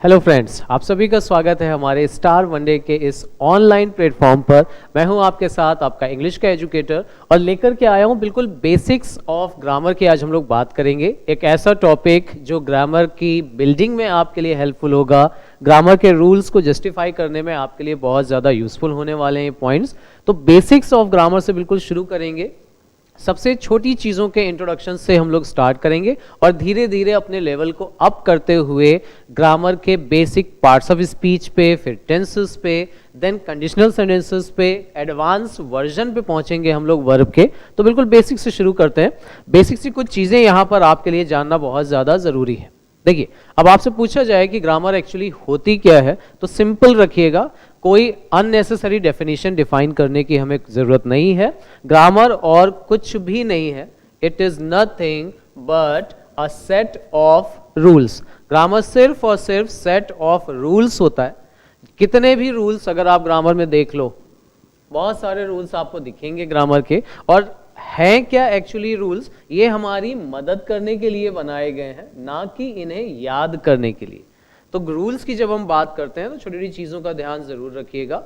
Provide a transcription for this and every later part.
Hello friends, आप सभी का स्वागत है हमारे स्टार वनडे के इस ऑनलाइन प्लेटफॉर्म पर। मैं हूं आपके साथ आपका इंग्लिश का एजुकेटर और लेकर के आया हूं बिल्कुल बेसिक्स ऑफ ग्रामर की। आज हम लोग बात करेंगे एक ऐसा टॉपिक जो ग्रामर की बिल्डिंग में आपके लिए हेल्पफुल होगा, ग्रामर के रूल्स को जस्टिफाई करने में आपके लिए बहुत ज़्यादा यूजफुल होने वाले हैं पॉइंट्स। तो बेसिक्स ऑफ ग्रामर से बिल्कुल शुरू करेंगे। सबसे छोटी चीज़ों के इंट्रोडक्शन से हम लोग स्टार्ट करेंगे और धीरे धीरे अपने लेवल को अप करते हुए ग्रामर के बेसिक पार्ट्स ऑफ स्पीच पे, फिर टेंसेस पे, देन कंडीशनल सेंटेंसेस पे, एडवांस वर्जन पे पहुंचेंगे हम लोग वर्ब के। तो बिल्कुल बेसिक से शुरू करते हैं। बेसिक से कुछ चीज़ें यहाँ पर आपके लिए जानना बहुत ज़्यादा ज़रूरी है। देखिए, अब आपसे पूछा जाए कि ग्रामर एक्चुअली होती क्या है, तो सिंपल रखिएगा, कोई अननेसेसरी डेफिनेशन डिफाइन करने की हमें ज़रूरत नहीं है। ग्रामर और कुछ भी नहीं है, it is nothing but a set of rules. Grammar सिर्फ और सिर्फ सेट ऑफ रूल्स होता है। कितने भी रूल्स अगर आप ग्रामर में देख लो, बहुत सारे रूल्स आपको दिखेंगे ग्रामर के, और हैं क्या एक्चुअली रूल्स, ये हमारी मदद करने के लिए बनाए गए हैं, ना कि इन्हें याद करने के लिए। तो रूल्स की जब हम बात करते हैं तो छोटी छोटी चीज़ों का ध्यान ज़रूर रखिएगा।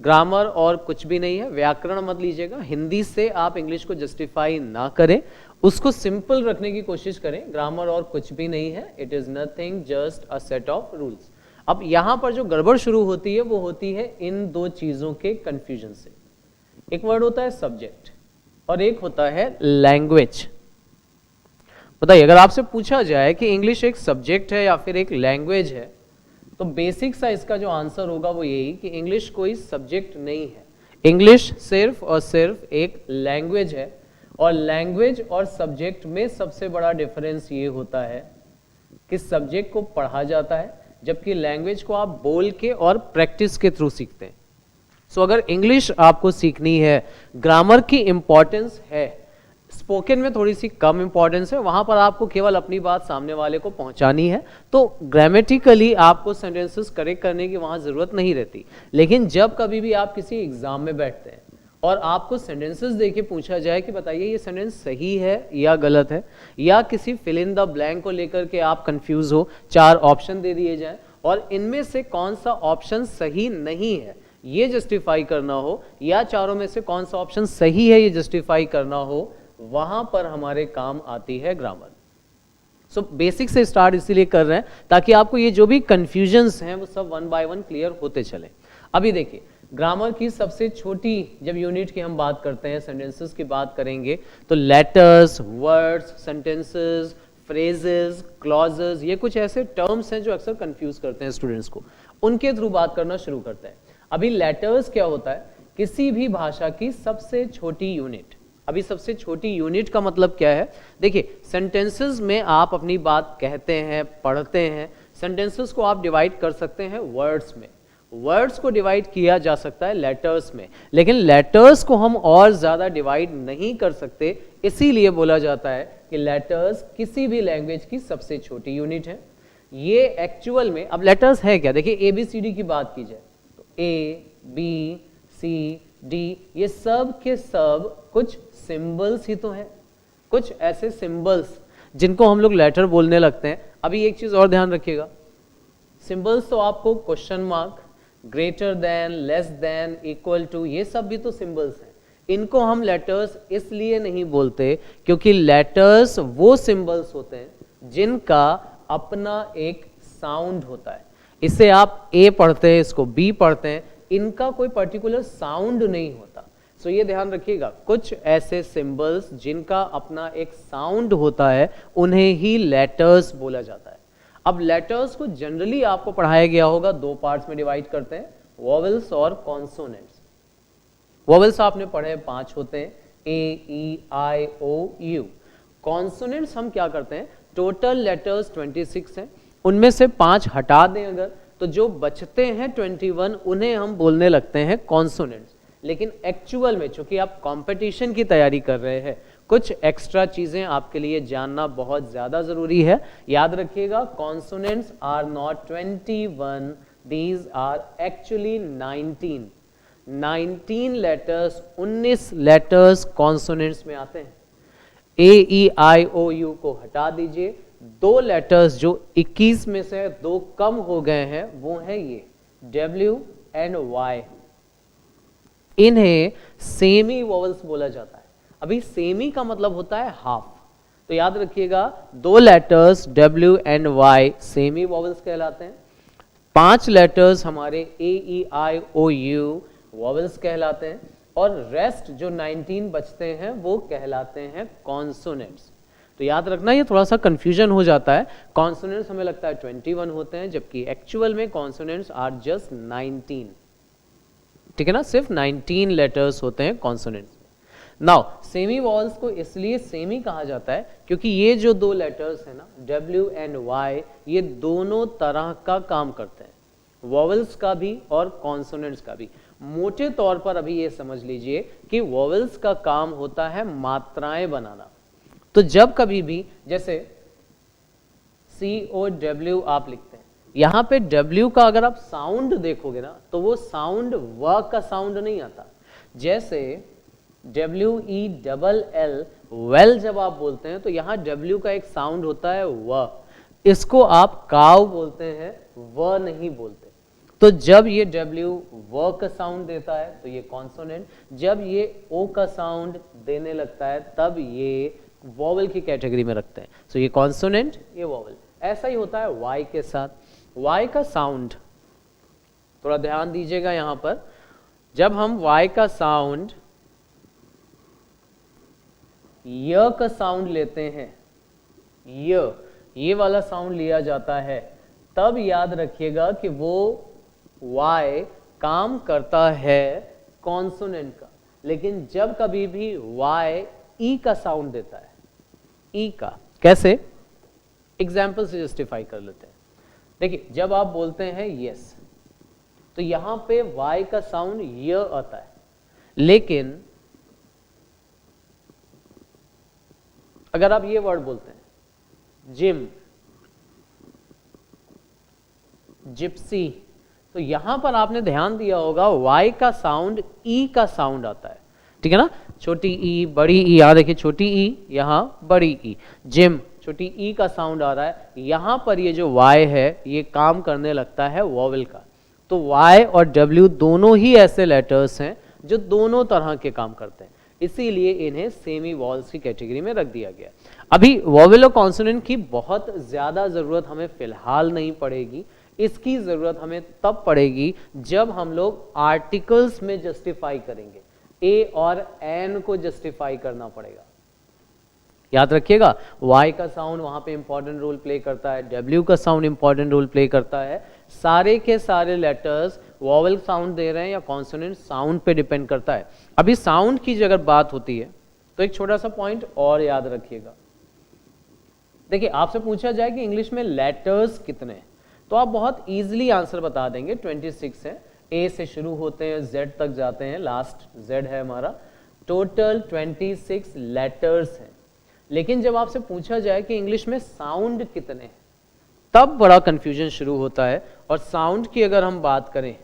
ग्रामर और कुछ भी नहीं है, व्याकरण मत लीजिएगा। हिंदी से आप इंग्लिश को जस्टिफाई ना करें, उसको सिंपल रखने की कोशिश करें। ग्रामर और कुछ भी नहीं है, it is nothing just a set of rules. अब यहाँ पर जो गड़बड़ शुरू होती है वो होती है इन दो चीज़ों के कन्फ्यूजन से। एक वर्ड होता है सब्जेक्ट और एक होता है लैंग्वेज। बताइए, अगर आपसे पूछा जाए कि इंग्लिश एक सब्जेक्ट है या फिर एक लैंग्वेज है, तो बेसिक सा इसका जो आंसर होगा वो यही कि इंग्लिश कोई सब्जेक्ट नहीं है। इंग्लिश सिर्फ और सिर्फ एक लैंग्वेज है। और लैंग्वेज और सब्जेक्ट में सबसे बड़ा डिफरेंस ये होता है कि सब्जेक्ट को पढ़ा जाता है, जबकि लैंग्वेज को आप बोल के और प्रैक्टिस के थ्रू सीखते हैं। सो अगर इंग्लिश आपको सीखनी है, ग्रामर की इंपॉर्टेंस है, स्पोकन में थोड़ी सी कम इंपॉर्टेंस है, वहां पर आपको केवल अपनी बात सामने वाले को पहुंचानी है, तो ग्रामेटिकली आपको सेंटेंसेस करेक्ट करने की वहां जरूरत नहीं रहती। लेकिन जब कभी भी आप किसी एग्जाम में बैठते हैं और आपको सेंटेंसेस देके पूछा जाए कि बताइए ये सेंटेंस सही है या गलत है, या किसी फिल इन द ब्लैंक को लेकर के आप कंफ्यूज हो, चार ऑप्शन दे दिए जाए और इनमें से कौन सा ऑप्शन सही नहीं है ये जस्टिफाई करना हो, या चारों में से कौन सा ऑप्शन सही है ये जस्टिफाई करना हो, वहां पर हमारे काम आती है ग्रामर। सो बेसिक से स्टार्ट इसीलिए कर रहे हैं ताकि आपको ये जो भी कंफ्यूजन्स हैं वो सब वन बाय वन क्लियर होते चले। अभी देखिए, ग्रामर की सबसे छोटी जब यूनिट की हम बात करते हैं, सेंटेंसेस की बात करेंगे, तो letters, words, sentences, phrases, clauses, ये कुछ ऐसे टर्म्स हैं जो अक्सर कंफ्यूज करते हैं स्टूडेंट्स को। उनके थ्रू बात करना शुरू करते हैं। अभी लेटर्स क्या होता है? किसी भी भाषा की सबसे छोटी यूनिट। अभी सबसे छोटी यूनिट का मतलब क्या है? देखिए, सेंटेंसेस में आप अपनी बात कहते हैं, पढ़ते हैं। सेंटेंसेस को आप डिवाइड कर सकते हैं वर्ड्स में, वर्ड्स को डिवाइड किया जा सकता है लेटर्स में, लेकिन लेटर्स को हम और ज्यादा डिवाइड नहीं कर सकते। इसीलिए बोला जाता है कि लेटर्स किसी भी लैंग्वेज की सबसे छोटी यूनिट है। ये एक्चुअल में, अब लेटर्स है क्या? देखिए, ABCD की बात की जाए तो ABCD ये सब के सब कुछ सिंबल्स ही तो हैं, कुछ ऐसे सिंबल्स जिनको हम लोग लेटर बोलने लगते हैं। अभी एक चीज और ध्यान रखिएगा, सिंबल्स तो आपको question mark, greater than, less than, equal to, ये सब भी तो सिंबल्स हैं। इनको हम लेटर्स इसलिए नहीं बोलते क्योंकि लेटर्स वो सिंबल्स होते हैं जिनका अपना एक साउंड होता है। इसे आप A पढ़ते हैं, इसको B पढ़ते हैं, इनका कोई पर्टिकुलर साउंड नहीं होता। सो ये ध्यान रखिएगा, कुछ ऐसे सिंबल्स जिनका अपना एक साउंड होता है उन्हें ही लेटर्स बोला जाता है। अब लेटर्स को जनरली आपको पढ़ाया गया होगा, दो पार्ट्स में डिवाइड करते हैं, वोवेल्स और कॉन्सोनेंट्स। वोवेल्स आपने पढ़े 5 होते हैं, A, E, I, O, U। Consonants हम क्या करते हैं, टोटल लेटर्स 26 हैं, उनमें से 5 हटा दें अगर, तो जो बचते हैं 21 उन्हें हम बोलने लगते हैं कॉन्सोनेंट्स। लेकिन एक्चुअल में चूंकि आप कंपटीशन की तैयारी कर रहे हैं, कुछ एक्स्ट्रा चीजें आपके लिए जानना बहुत ज्यादा जरूरी है। याद रखिएगा, consonants are not 21, these are actually 19 letters, 19 letters consonants में आते हैं। A, E, I, O, U को हटा दीजिए, दो लेटर्स जो 21 में से दो कम हो गए हैं वो है ये W एंड Y। इन्हें सेमी वोवेल्स बोला जाता है। अभी सेमी का मतलब होता है हाफ, तो याद रखिएगा दो letters W and Y semi vowels कहलाते हैं। 5 लेटर्स हमारे A E I O U vowels कहलाते हैं और रेस्ट जो 19 बचते हैं वो कहलाते हैं कॉन्सोनेंट्स। तो याद रखना ये थोड़ा सा कंफ्यूजन हो जाता है, कॉन्सोनेंट्स हमें लगता है 21 होते हैं जबकि एक्चुअल में कॉन्सोनेंट्स आर जस्ट 19। ठीक है ना, सिर्फ 19 लेटर्स होते हैं कॉन्सोनेंट्स। नाउ सेमी वॉवल्स को इसलिए सेमी कहा जाता है क्योंकि ये जो दो लेटर्स है ना W एंड Y ये दोनों तरह का काम करते हैं, वॉवल्स का भी और कॉन्सोनेंट्स का भी। मोटे तौर पर अभी ये समझ लीजिए कि वॉवल्स का काम होता है मात्राएं बनाना। तो जब कभी भी जैसे COW आप लिखते हैं, यहां पे W का अगर आप साउंड देखोगे ना तो वो साउंड व का साउंड नहीं आता। जैसे WELL वेल जब आप बोलते हैं तो यहां W का एक साउंड होता है व, इसको आप काव बोलते हैं, व नहीं बोलते। तो जब ये W व का साउंड देता है तो ये कॉन्सोनेंट, जब ये O का साउंड देने लगता है तब ये वॉवल की कैटेगरी में रखते हैं। सो ये कॉन्सोनेंट, ये वॉवल। ऐसा ही होता है Y के साथ। Y का साउंड थोड़ा ध्यान दीजिएगा यहां पर, जब हम Y का साउंड य का साउंड लेते हैं, ये वाला साउंड लिया जाता है, तब याद रखिएगा कि वो Y काम करता है कॉन्सोनेंट का। लेकिन जब कभी भी Y E का साउंड देता है, E का, कैसे एग्जाम्पल से जस्टिफाई कर लेते हैं। देखिए जब आप बोलते हैं यस तो यहां पे Y का साउंड य आता है, लेकिन अगर आप ये वर्ड बोलते हैं जिम, जिप्सी, तो यहां पर आपने ध्यान दिया होगा Y का साउंड E का साउंड आता है। ठीक है ना, छोटी ई बड़ी ई, यहां देखिए छोटी ई, यहां बड़ी ई। जिम छोटी ई का साउंड आ रहा है, यहां पर ये जो Y है ये काम करने लगता है वॉवल का। तो Y और W दोनों ही ऐसे लेटर्स हैं जो दोनों तरह के काम करते हैं, इसीलिए इन्हें सेमी वॉवल्स की कैटेगरी में रख दिया गया। अभी वॉवल और कॉन्सोनेंट की बहुत ज्यादा जरूरत हमें फिलहाल नहीं पड़ेगी, इसकी जरूरत हमें तब पड़ेगी जब हम लोग आर्टिकल्स में जस्टिफाई करेंगे। ए और एन को जस्टिफाई करना पड़ेगा। याद रखिएगा Y का साउंड वहां पे इंपॉर्टेंट रोल प्ले करता है, W का साउंड इंपॉर्टेंट रोल प्ले करता है। सारे के सारे लेटर्स वॉवल साउंड दे रहे हैं या कॉन्सोनेंट साउंड पे डिपेंड करता है। अभी साउंड की अगर बात होती है तो एक छोटा सा पॉइंट और याद रखिएगा। देखिए आपसे पूछा जाए कि इंग्लिश में लेटर्स कितने हैं तो आप बहुत इजीली आंसर बता देंगे, 26 है। A से शुरू होते हैं, Z तक जाते हैं, लास्ट Z है हमारा। टोटल 26 लेटर्स हैं। लेकिन जब आपसे पूछा जाए कि इंग्लिश में साउंड कितने हैं तब बड़ा कंफ्यूजन शुरू होता है। और साउंड की अगर हम बात करें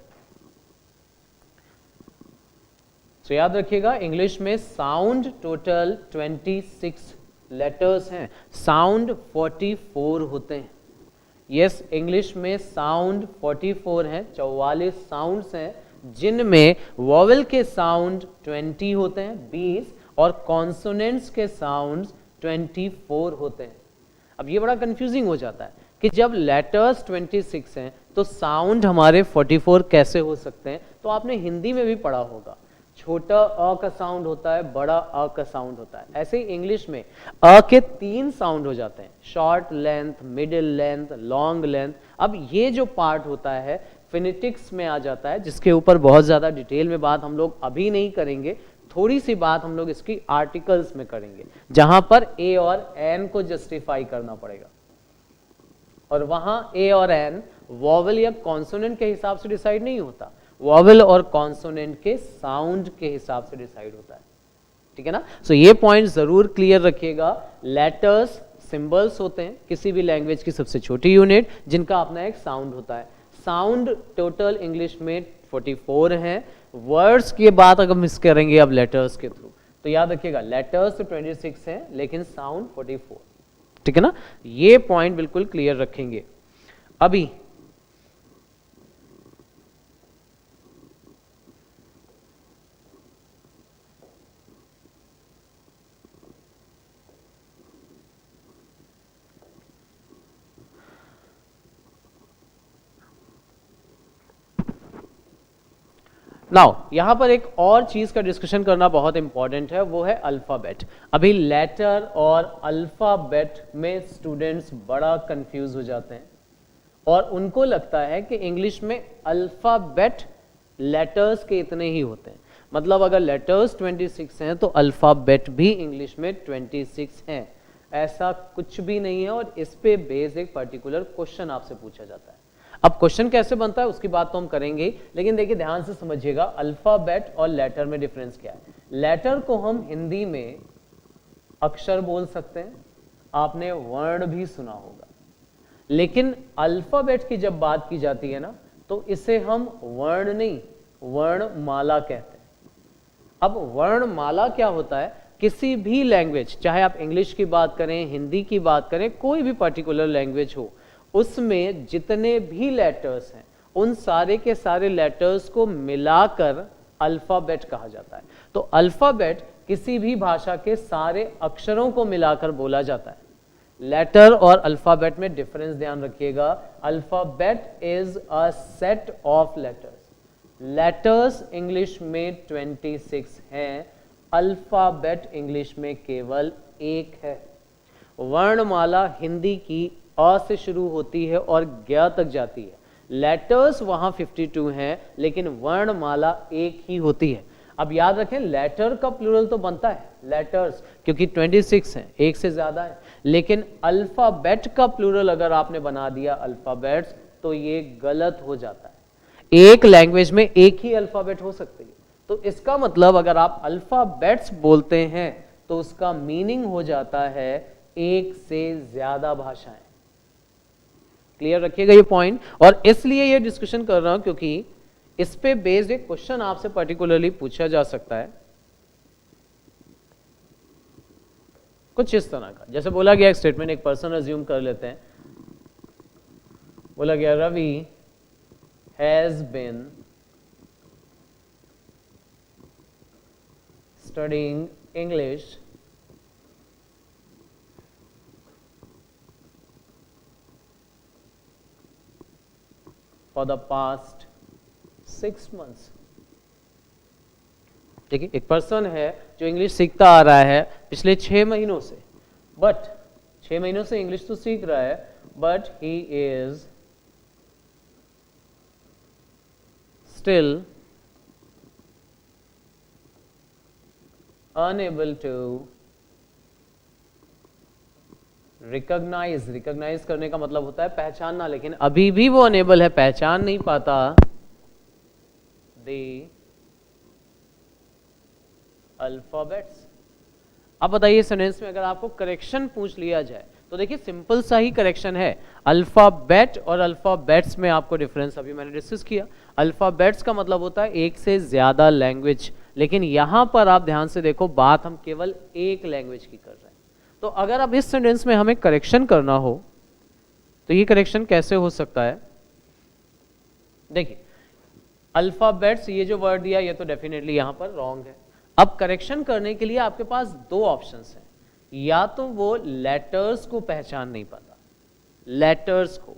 तो याद रखिएगा इंग्लिश में साउंड टोटल 26 लेटर्स हैं, साउंड 44 होते हैं। यस, इंग्लिश में साउंड 44 हैं, 44 साउंड्स हैं, जिनमें वॉवल के साउंड 20 होते हैं, 20, और कॉन्सोनेंट्स के साउंड्स 24 होते हैं। अब ये बड़ा कंफ्यूजिंग हो जाता है कि जब लेटर्स 26 हैं तो साउंड हमारे 44 कैसे हो सकते हैं। तो आपने हिंदी में भी पढ़ा होगा, छोटा अ का साउंड होता है, बड़ा अ का साउंड होता है। ऐसे ही इंग्लिश में अ के 3 साउंड हो जाते हैं, short length, middle length, long length. अब ये जो पार्ट होता है फिनेटिक्स में आ जाता है, जिसके ऊपर बहुत ज्यादा डिटेल में बात हम लोग अभी नहीं करेंगे। थोड़ी सी बात हम लोग इसकी आर्टिकल्स में करेंगे, जहां पर ए और एन को जस्टिफाई करना पड़ेगा। और वहां ए और एन वॉवल या कॉन्सोनेंट के हिसाब से डिसाइड नहीं होता, वॉवल और कॉन्सोनेंट के साउंड के हिसाब से डिसाइड होता है। ठीक है ना, सो ये पॉइंट जरूर क्लियर रखिएगा। लेटर्स सिंबल्स होते हैं किसी भी लैंग्वेज की सबसे छोटी यूनिट, जिनका अपना एक साउंड होता है। साउंड टोटल इंग्लिश में 44 हैं। वर्ड्स की बात अगर मिस करेंगे अब लेटर्स के थ्रू तो याद रखिएगा लेटर्स तो 26 हैं लेकिन साउंड 44। ठीक है ना, ये पॉइंट बिल्कुल क्लियर रखेंगे। अभी नाउ यहां पर एक और चीज का डिस्कशन करना बहुत इंपॉर्टेंट है, वो है अल्फाबेट। अभी लेटर और अल्फाबेट में स्टूडेंट्स बड़ा कंफ्यूज हो जाते हैं और उनको लगता है कि इंग्लिश में अल्फाबेट लेटर्स के इतने ही होते हैं, मतलब अगर लेटर्स 26 हैं तो अल्फाबेट भी इंग्लिश में 26 हैं। ऐसा कुछ भी नहीं है और इस पे बेस्ड एक पर्टिकुलर क्वेश्चन आपसे पूछा जाता है। अब क्वेश्चन कैसे बनता है उसकी बात तो हम करेंगे, लेकिन देखिए ध्यान से समझिएगा अल्फाबेट और लेटर में डिफरेंस क्या है। लेटर को हम हिंदी में अक्षर बोल सकते हैं, आपने वर्ण भी सुना होगा, लेकिन अल्फाबेट की जब बात की जाती है ना तो इसे हम वर्ण नहीं वर्णमाला कहते हैं। अब वर्णमाला क्या होता है, किसी भी लैंग्वेज, चाहे आप इंग्लिश की बात करें, हिंदी की बात करें, कोई भी पर्टिकुलर लैंग्वेज हो, उसमें जितने भी लेटर्स हैं उन सारे के सारे लेटर्स को मिलाकर अल्फाबेट कहा जाता है। तो अल्फाबेट किसी भी भाषा के सारे अक्षरों को मिलाकर बोला जाता है। लेटर और अल्फाबेट में डिफरेंस ध्यान रखिएगा। Alphabet is a set of letters. Letters English में 26 हैं, अल्फाबेट इंग्लिश में केवल एक है। वर्णमाला हिंदी की अ से शुरू होती है और ज्ञ तक जाती है। लेटर्स वहां 52 हैं, लेकिन वर्णमाला एक ही होती है। अब याद रखें लेटर का प्लूरल तो बनता है लेटर्स, क्योंकि 26 हैं, एक से ज्यादा है, लेकिन अल्फाबेट का प्लूरल अगर आपने बना दिया अल्फाबेट्स तो ये गलत हो जाता है। एक लैंग्वेज में एक ही अल्फाबेट हो सकती है, तो इसका मतलब अगर आप अल्फाबेट्स बोलते हैं तो उसका मीनिंग हो जाता है एक से ज्यादा भाषाएं। क्लियर रखिएगा ये पॉइंट, और इसलिए ये डिस्कशन कर रहा हूं क्योंकि इस पे बेस्ड एक क्वेश्चन आपसे पर्टिकुलरली पूछा जा सकता है कुछ इस तरह का। जैसे बोला गया एक स्टेटमेंट, एक पर्सन अज्यूम कर लेते हैं, बोला गया Ravi has been studying English for the past 6 months। देखिए एक पर्सन है जो इंग्लिश सीखता आ रहा है पिछले 6 महीनों से, बट 6 महीनों से इंग्लिश तो सीख रहा है, but he is still unable to recognize करने का मतलब होता है पहचानना, लेकिन अभी भी वो अनेबल है, पहचान नहीं पाता द अल्फाबेट्स। अब बताइए सेंटेंस में अगर आपको करेक्शन पूछ लिया जाए तो देखिए सिंपल सा ही करेक्शन है। अल्फाबेट और अल्फाबेट्स में आपको डिफरेंस अभी मैंने डिस्कस किया। अल्फाबेट्स का मतलब होता है एक से ज्यादा लैंग्वेज, लेकिन यहां पर आप ध्यान से देखो बात हम केवल एक लैंग्वेज की कर रहे हैं। तो अगर अब इस सेंटेंस में हमें करेक्शन करना हो तो ये करेक्शन कैसे हो सकता है। देखिए अल्फाबेट्स, ये जो वर्ड दिया ये तो डेफिनेटली यहां पर रॉन्ग है। अब करेक्शन करने के लिए आपके पास दो ऑप्शंस हैं, या तो वो लेटर्स को पहचान नहीं पाता, लेटर्स को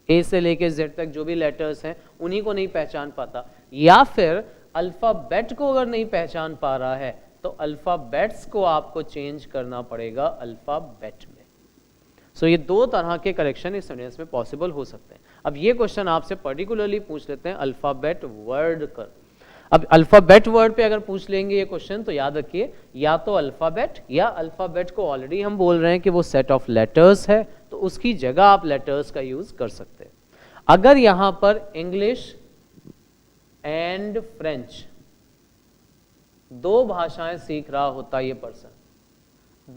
ए से लेके जेड तक जो भी लेटर्स हैं उन्हीं को नहीं पहचान पाता, या फिर अल्फाबेट को अगर नहीं पहचान पा रहा है तो अल्फाबेट्स को आपको चेंज करना पड़ेगा अल्फाबेट में। सो ये दो तरह के करेक्शन इस सेंटेंस में पॉसिबल हो सकते हैं। अब ये क्वेश्चन आपसे पर्टिकुलरली पूछ लेते हैं अल्फाबेट वर्ड कर। अब अल्फाबेट वर्ड पे अगर पूछ लेंगे ये क्वेश्चन तो याद रखिए या तो अल्फाबेट, या अल्फाबेट को ऑलरेडी हम बोल रहे हैं कि वो सेट ऑफ लेटर्स है तो उसकी जगह आप लेटर्स का यूज कर सकते हैं। अगर यहां पर इंग्लिश एंड फ्रेंच दो भाषाएं सीख रहा होता ये पर्सन,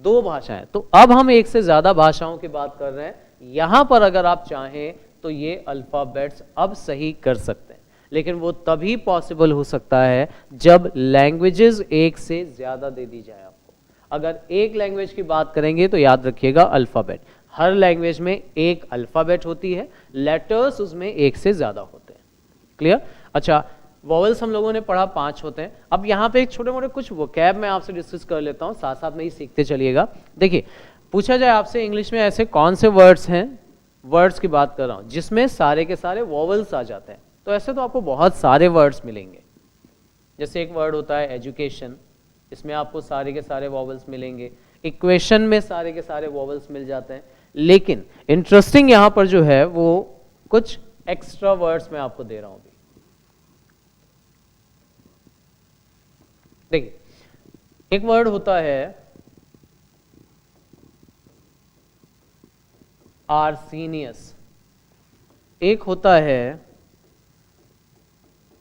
दो भाषाएं, तो अब हम एक से ज्यादा भाषाओं की बात कर रहे हैं। यहां पर अगर आप चाहें तो ये अल्फाबेट्स अब सही कर सकते हैं, लेकिन वो तभी पॉसिबल हो सकता है जब लैंग्वेजेस एक से ज्यादा दे दी जाए आपको। अगर एक लैंग्वेज की बात करेंगे तो याद रखिएगा अल्फ़ाबेट, हर लैंग्वेज में एक अल्फ़ाबेट होती है, लेटर्स उसमें एक से ज़्यादा होते हैं। क्लियर? अच्छा, वॉवल्स हम लोगों ने पढ़ा 5 होते हैं। अब यहाँ पे एक छोटे मोटे कुछ वोकैब मैं आपसे डिस्कस कर लेता हूँ, साथ साथ में ही सीखते चलिएगा। देखिए, पूछा जाए आपसे इंग्लिश में ऐसे कौन से वर्ड्स हैं, वर्ड्स की बात कर रहा हूँ, जिसमें सारे के सारे वॉवल्स आ जाते हैं, तो ऐसे तो आपको बहुत सारे वर्ड्स मिलेंगे। जैसे एक वर्ड होता है एजुकेशन, इसमें आपको सारे के सारे वॉवल्स मिलेंगे। इक्वेशन में सारे के सारे वॉवल्स मिल जाते हैं। लेकिन इंटरेस्टिंग यहाँ पर जो है वो कुछ एक्स्ट्रा वर्ड्स मैं आपको दे रहा हूँ। देखिए, एक वर्ड होता है आर्सीनियस, एक होता है,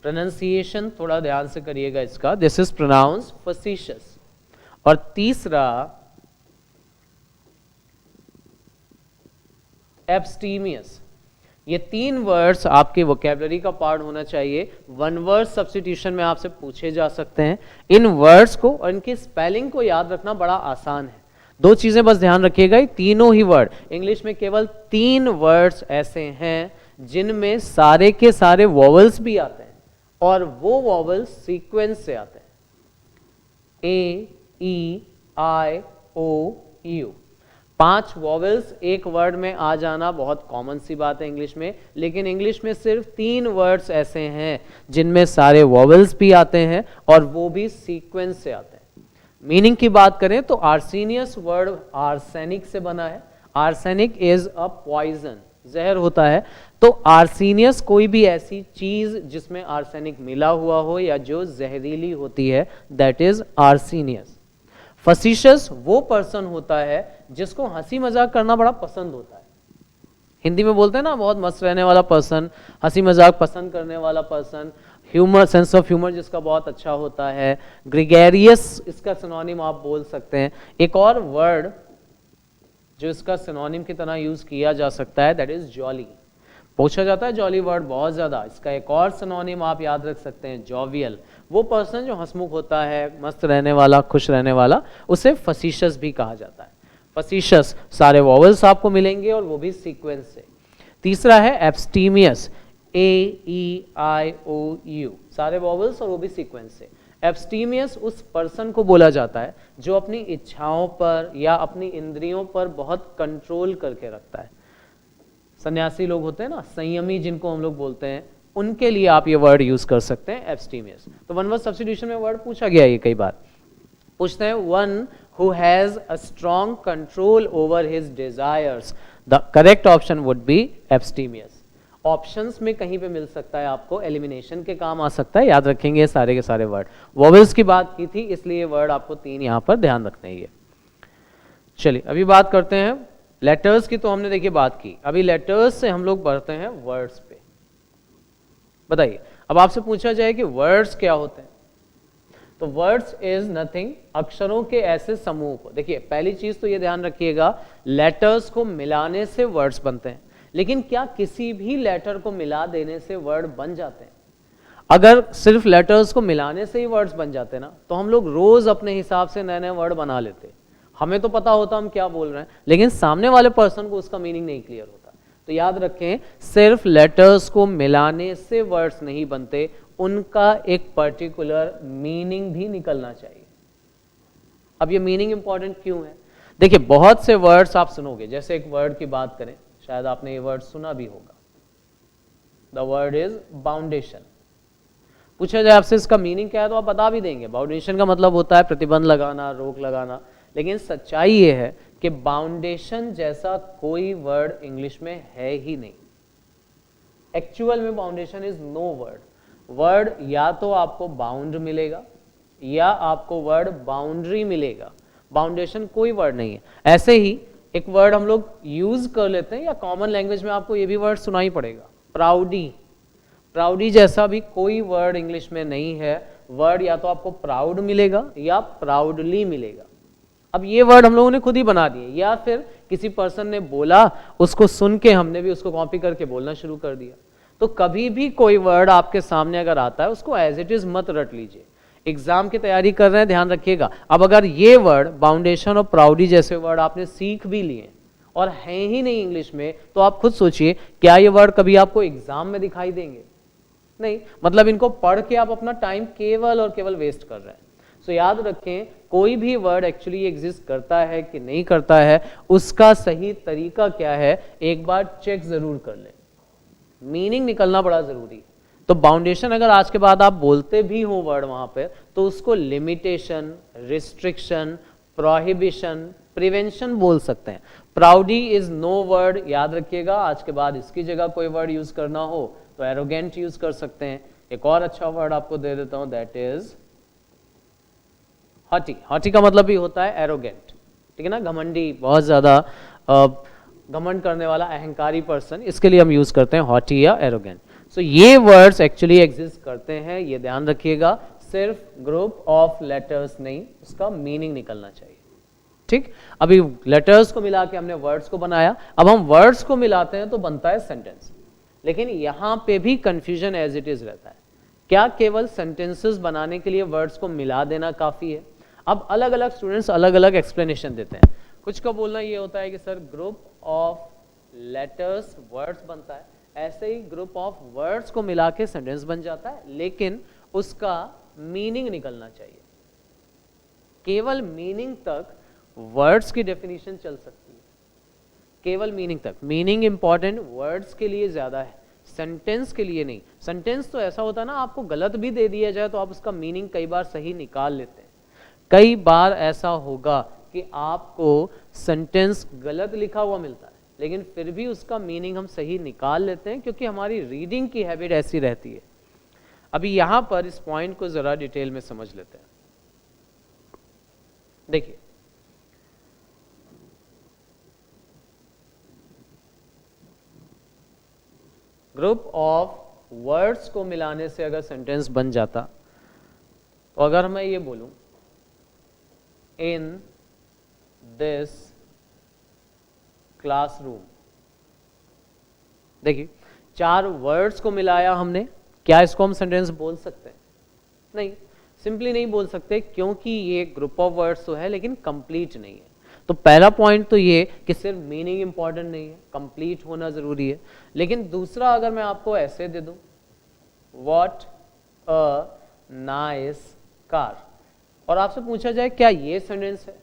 प्रोनाउंसिएशन थोड़ा ध्यान से करिएगा इसका, दिस इज प्रोनाउंस फैसिशियस, और तीसरा एब्स्टीमियस। ये 3 वर्ड्स आपके वोकैबुलरी का पार्ट होना चाहिए। वन वर्ड सब्स्टिट्यूशन में आपसे पूछे जा सकते हैं। इन वर्ड्स को और इनकी स्पेलिंग को याद रखना बड़ा आसान है। 2 चीजें बस ध्यान रखिएगा, ये तीनों ही वर्ड इंग्लिश में केवल 3 वर्ड्स ऐसे हैं जिनमें सारे के सारे वॉवल्स भी आते हैं और वो वॉवल्स सीक्वेंस से आते हैं, ए, ई, आई, ओ, यू। 5 वॉवल्स एक वर्ड में आ जाना बहुत कॉमन सी बात है इंग्लिश में, लेकिन इंग्लिश में सिर्फ 3 वर्ड्स ऐसे हैं जिनमें सारे वॉवल्स भी आते हैं और वो भी सीक्वेंस से आते हैं। मीनिंग की बात करें तो आर्सेनियस वर्ड आर्सेनिक से बना है। आर्सेनिक इज अ पॉइजन, जहर होता है। तो आर्सेनियस कोई भी ऐसी चीज जिसमें आर्सेनिक मिला हुआ हो या जो जहरीली होती है, दैट इज आर्सेनियस। फैसिशियस वो पर्सन होता है जिसको हंसी मजाक करना बड़ा पसंद होता है। हिंदी में बोलते हैं ना, बहुत मस्त रहने वाला पर्सन, हंसी मजाक पसंद करने वाला person, humour, sense of humour जिसका बहुत अच्छा होता है। ग्रेगेरियस इसका सिनोनिम आप बोल सकते हैं। एक और वर्ड जो इसका सिनोनिम की तरह यूज किया जा सकता है, दैट इज जॉली। पूछा जाता है जॉली वर्ड बहुत ज्यादा, इसका एक और सिनोनिम आप याद रख सकते हैं, जॉवियल। वो पर्सन जो हंसमुख होता है, मस्त रहने वाला, खुश रहने वाला, उसे फैसिशियस भी कहा जाता है। फैसिशियस सारे वॉवल्स आपको मिलेंगे और वो भी सीक्वेंस से। तीसरा है एब्स्टीमियस, ए, ई, आई, ओ, यू, सारे वॉवल्स और वो भी सीक्वेंस से। एब्स्टीमियस उस पर्सन को बोला जाता है जो अपनी इच्छाओं पर या अपनी इंद्रियों पर बहुत कंट्रोल करके रखता है। सन्यासी लोग होते हैं ना, संयमी जिनको हम लोग बोलते हैं, उनके लिए आप ये वर्ड यूज कर सकते हैं, एब्स्टीमियस। तो वन वर्ड सब्स्टिट्यूशन में वर्ड पूछा गया ये कई बार। पूछते हैं one who has a strong control over his desires, the correct option would be abstemious. Options में कहीं पे मिल सकता है, आपको एलिमिनेशन के काम आ सकता है, याद रखेंगे सारे के सारे वर्ड। वॉवल्स की बात की थी इसलिए वर्ड आपको 3 यहां पर ध्यान रखने ही है। चलिए अभी बात करते हैं लेटर्स की। तो हमने देखिए बात की, अभी लेटर्स से हम लोग बढ़ते हैं वर्ड्स पे। बताइए, अब आपसे पूछा जाए कि वर्ड्स क्या होते हैं, तो वर्ड्स इज नथिंग, अक्षरों के ऐसे समूह को। देखिए पहली चीज तो ये ध्यान रखिएगा, लेटर्स को मिलाने से वर्ड्स बनते हैं, लेकिन क्या किसी भी लेटर को मिला देने से वर्ड बन जाते हैं? अगर सिर्फ लेटर्स को मिलाने से ही वर्ड्स बन जाते ना, तो हम लोग रोज अपने हिसाब से नए नए वर्ड बना लेते। हमें तो पता होता हम क्या बोल रहे हैं, लेकिन सामने वाले पर्सन को उसका मीनिंग नहीं क्लियर होता। तो याद रखें, सिर्फ लेटर्स को मिलाने से वर्ड्स नहीं बनते, उनका एक पर्टिकुलर मीनिंग भी निकलना चाहिए। अब ये मीनिंग इंपॉर्टेंट क्यों है? देखिए बहुत से वर्ड्स आप सुनोगे, जैसे एक वर्ड की बात करें, शायद आपने ये वर्ड सुना भी होगा, द वर्ड इज बाउंडेशन। पूछा जाए आपसे इसका मीनिंग क्या है तो आप बता भी देंगे। बाउंडेशन का मतलब होता है प्रतिबंध लगाना, रोक लगाना, लेकिन सच्चाई ये है कि बाउंडेशन जैसा कोई वर्ड इंग्लिश में है ही नहीं। एक्चुअल में बाउंडेशन इज नो वर्ड। वर्ड या तो आपको बाउंड मिलेगा या आपको वर्ड बाउंड्री मिलेगा, बाउंडेशन कोई वर्ड नहीं है। ऐसे ही एक वर्ड हम लोग यूज कर लेते हैं, या कॉमन लैंग्वेज में आपको ये भी वर्ड सुनाई पड़ेगा, प्राउडी। प्राउडी जैसा भी कोई वर्ड इंग्लिश में नहीं है। वर्ड या तो आपको प्राउड मिलेगा या प्राउडली मिलेगा। अब ये वर्ड हम लोगों ने खुद ही बना दिए, या फिर किसी पर्सन ने बोला, उसको सुन के हमने भी उसको कॉपी करके बोलना शुरू कर दिया। तो कभी भी कोई वर्ड आपके सामने अगर आता है, उसको एज इट इज मत रट लीजिए। एग्जाम की तैयारी कर रहे हैं, ध्यान रखिएगा। अब अगर ये वर्ड फाउंडेशन और प्राउडी जैसे वर्ड आपने सीख भी लिए और हैं ही नहीं इंग्लिश में, तो आप खुद सोचिए क्या ये वर्ड कभी आपको एग्जाम में दिखाई देंगे? नहीं, मतलब इनको पढ़ के आप अपना टाइम केवल और केवल वेस्ट कर रहे हैं। सो याद रखें, कोई भी वर्ड एक्चुअली एग्जिस्ट करता है कि नहीं करता है, उसका सही तरीका क्या है, एक बार चेक जरूर कर लें। मीनिंग निकलना बड़ा जरूरी है। तो बाउंडेशन अगर आज के बाद आप बोलते भी हो वर्ड वहां पे, तो उसको लिमिटेशन, रिस्ट्रिक्शन, प्रोहिबिशन, प्रिवेंशन बोल सकते हैं। प्राउडी इज नो वर्ड, याद रखिएगा। आज के बाद इसकी जगह कोई वर्ड यूज करना हो तो एरोगेंट यूज कर सकते हैं। एक और अच्छा वर्ड आपको दे देता हूं, दैट इज हॉटी। हॉटी का मतलब भी होता है एरोगेंट, ठीक है ना, घमंडी, बहुत ज्यादा घमंड करने वाला, अहंकारी पर्सन, इसके लिए हम यूज करते हैं हॉटी या एरोगेंट। सो ये वर्ड्स एक्चुअली एग्जिस्ट करते हैं, ये ध्यान रखिएगा। सिर्फ ग्रुप ऑफ लेटर्स नहीं, उसका मीनिंग निकलना चाहिए, ठीक। अभी लेटर्स को मिला के हमने वर्ड्स को बनाया, अब हम वर्ड्स को मिलाते हैं तो बनता है सेंटेंस। लेकिन यहां पे भी कंफ्यूजन एज इट इज रहता है। क्या केवल सेंटेंसेस बनाने के लिए वर्ड्स को मिला देना काफी है? अब अलग अलग स्टूडेंट्स अलग अलग एक्सप्लेनेशन देते हैं। कुछ का बोलना ये होता है कि sir group of letters words बनता है, ऐसे ही ग्रुप ऑफ वर्ड्स को मिला के सेंटेंस बन जाता है, लेकिन उसका मीनिंग निकलना चाहिए। केवल मीनिंग तक वर्ड्स की डेफिनेशन चल सकती है, केवल मीनिंग तक। मीनिंग इंपॉर्टेंट वर्ड्स के लिए ज्यादा है, सेंटेंस के लिए नहीं। सेंटेंस तो ऐसा होता है ना, आपको गलत भी दे दिया जाए तो आप उसका मीनिंग कई बार सही निकाल लेते हैं। कई बार ऐसा होगा कि आपको सेंटेंस गलत लिखा हुआ मिलता है, लेकिन फिर भी उसका मीनिंग हम सही निकाल लेते हैं, क्योंकि हमारी रीडिंग की हैबिट ऐसी रहती है। अभी यहां पर इस पॉइंट को जरा डिटेल में समझ लेते हैं। देखिए, ग्रुप ऑफ वर्ड्स को मिलाने से अगर सेंटेंस बन जाता, तो अगर मैं ये बोलूं इन दिस क्लासरूम, देखिए 4 वर्ड्स को मिलाया हमने, क्या इसको हम सेंटेंस बोल सकते हैं? नहीं, सिंपली नहीं बोल सकते, क्योंकि ये ग्रुप ऑफ वर्ड्स तो है लेकिन कंप्लीट नहीं है। तो पहला पॉइंट तो ये कि सिर्फ मीनिंग इंपॉर्टेंट नहीं है, कंप्लीट होना जरूरी है। लेकिन दूसरा, अगर मैं आपको ऐसे दे दूं, व्हाट अ नाइस कार, और आपसे पूछा जाए क्या ये सेंटेंस है,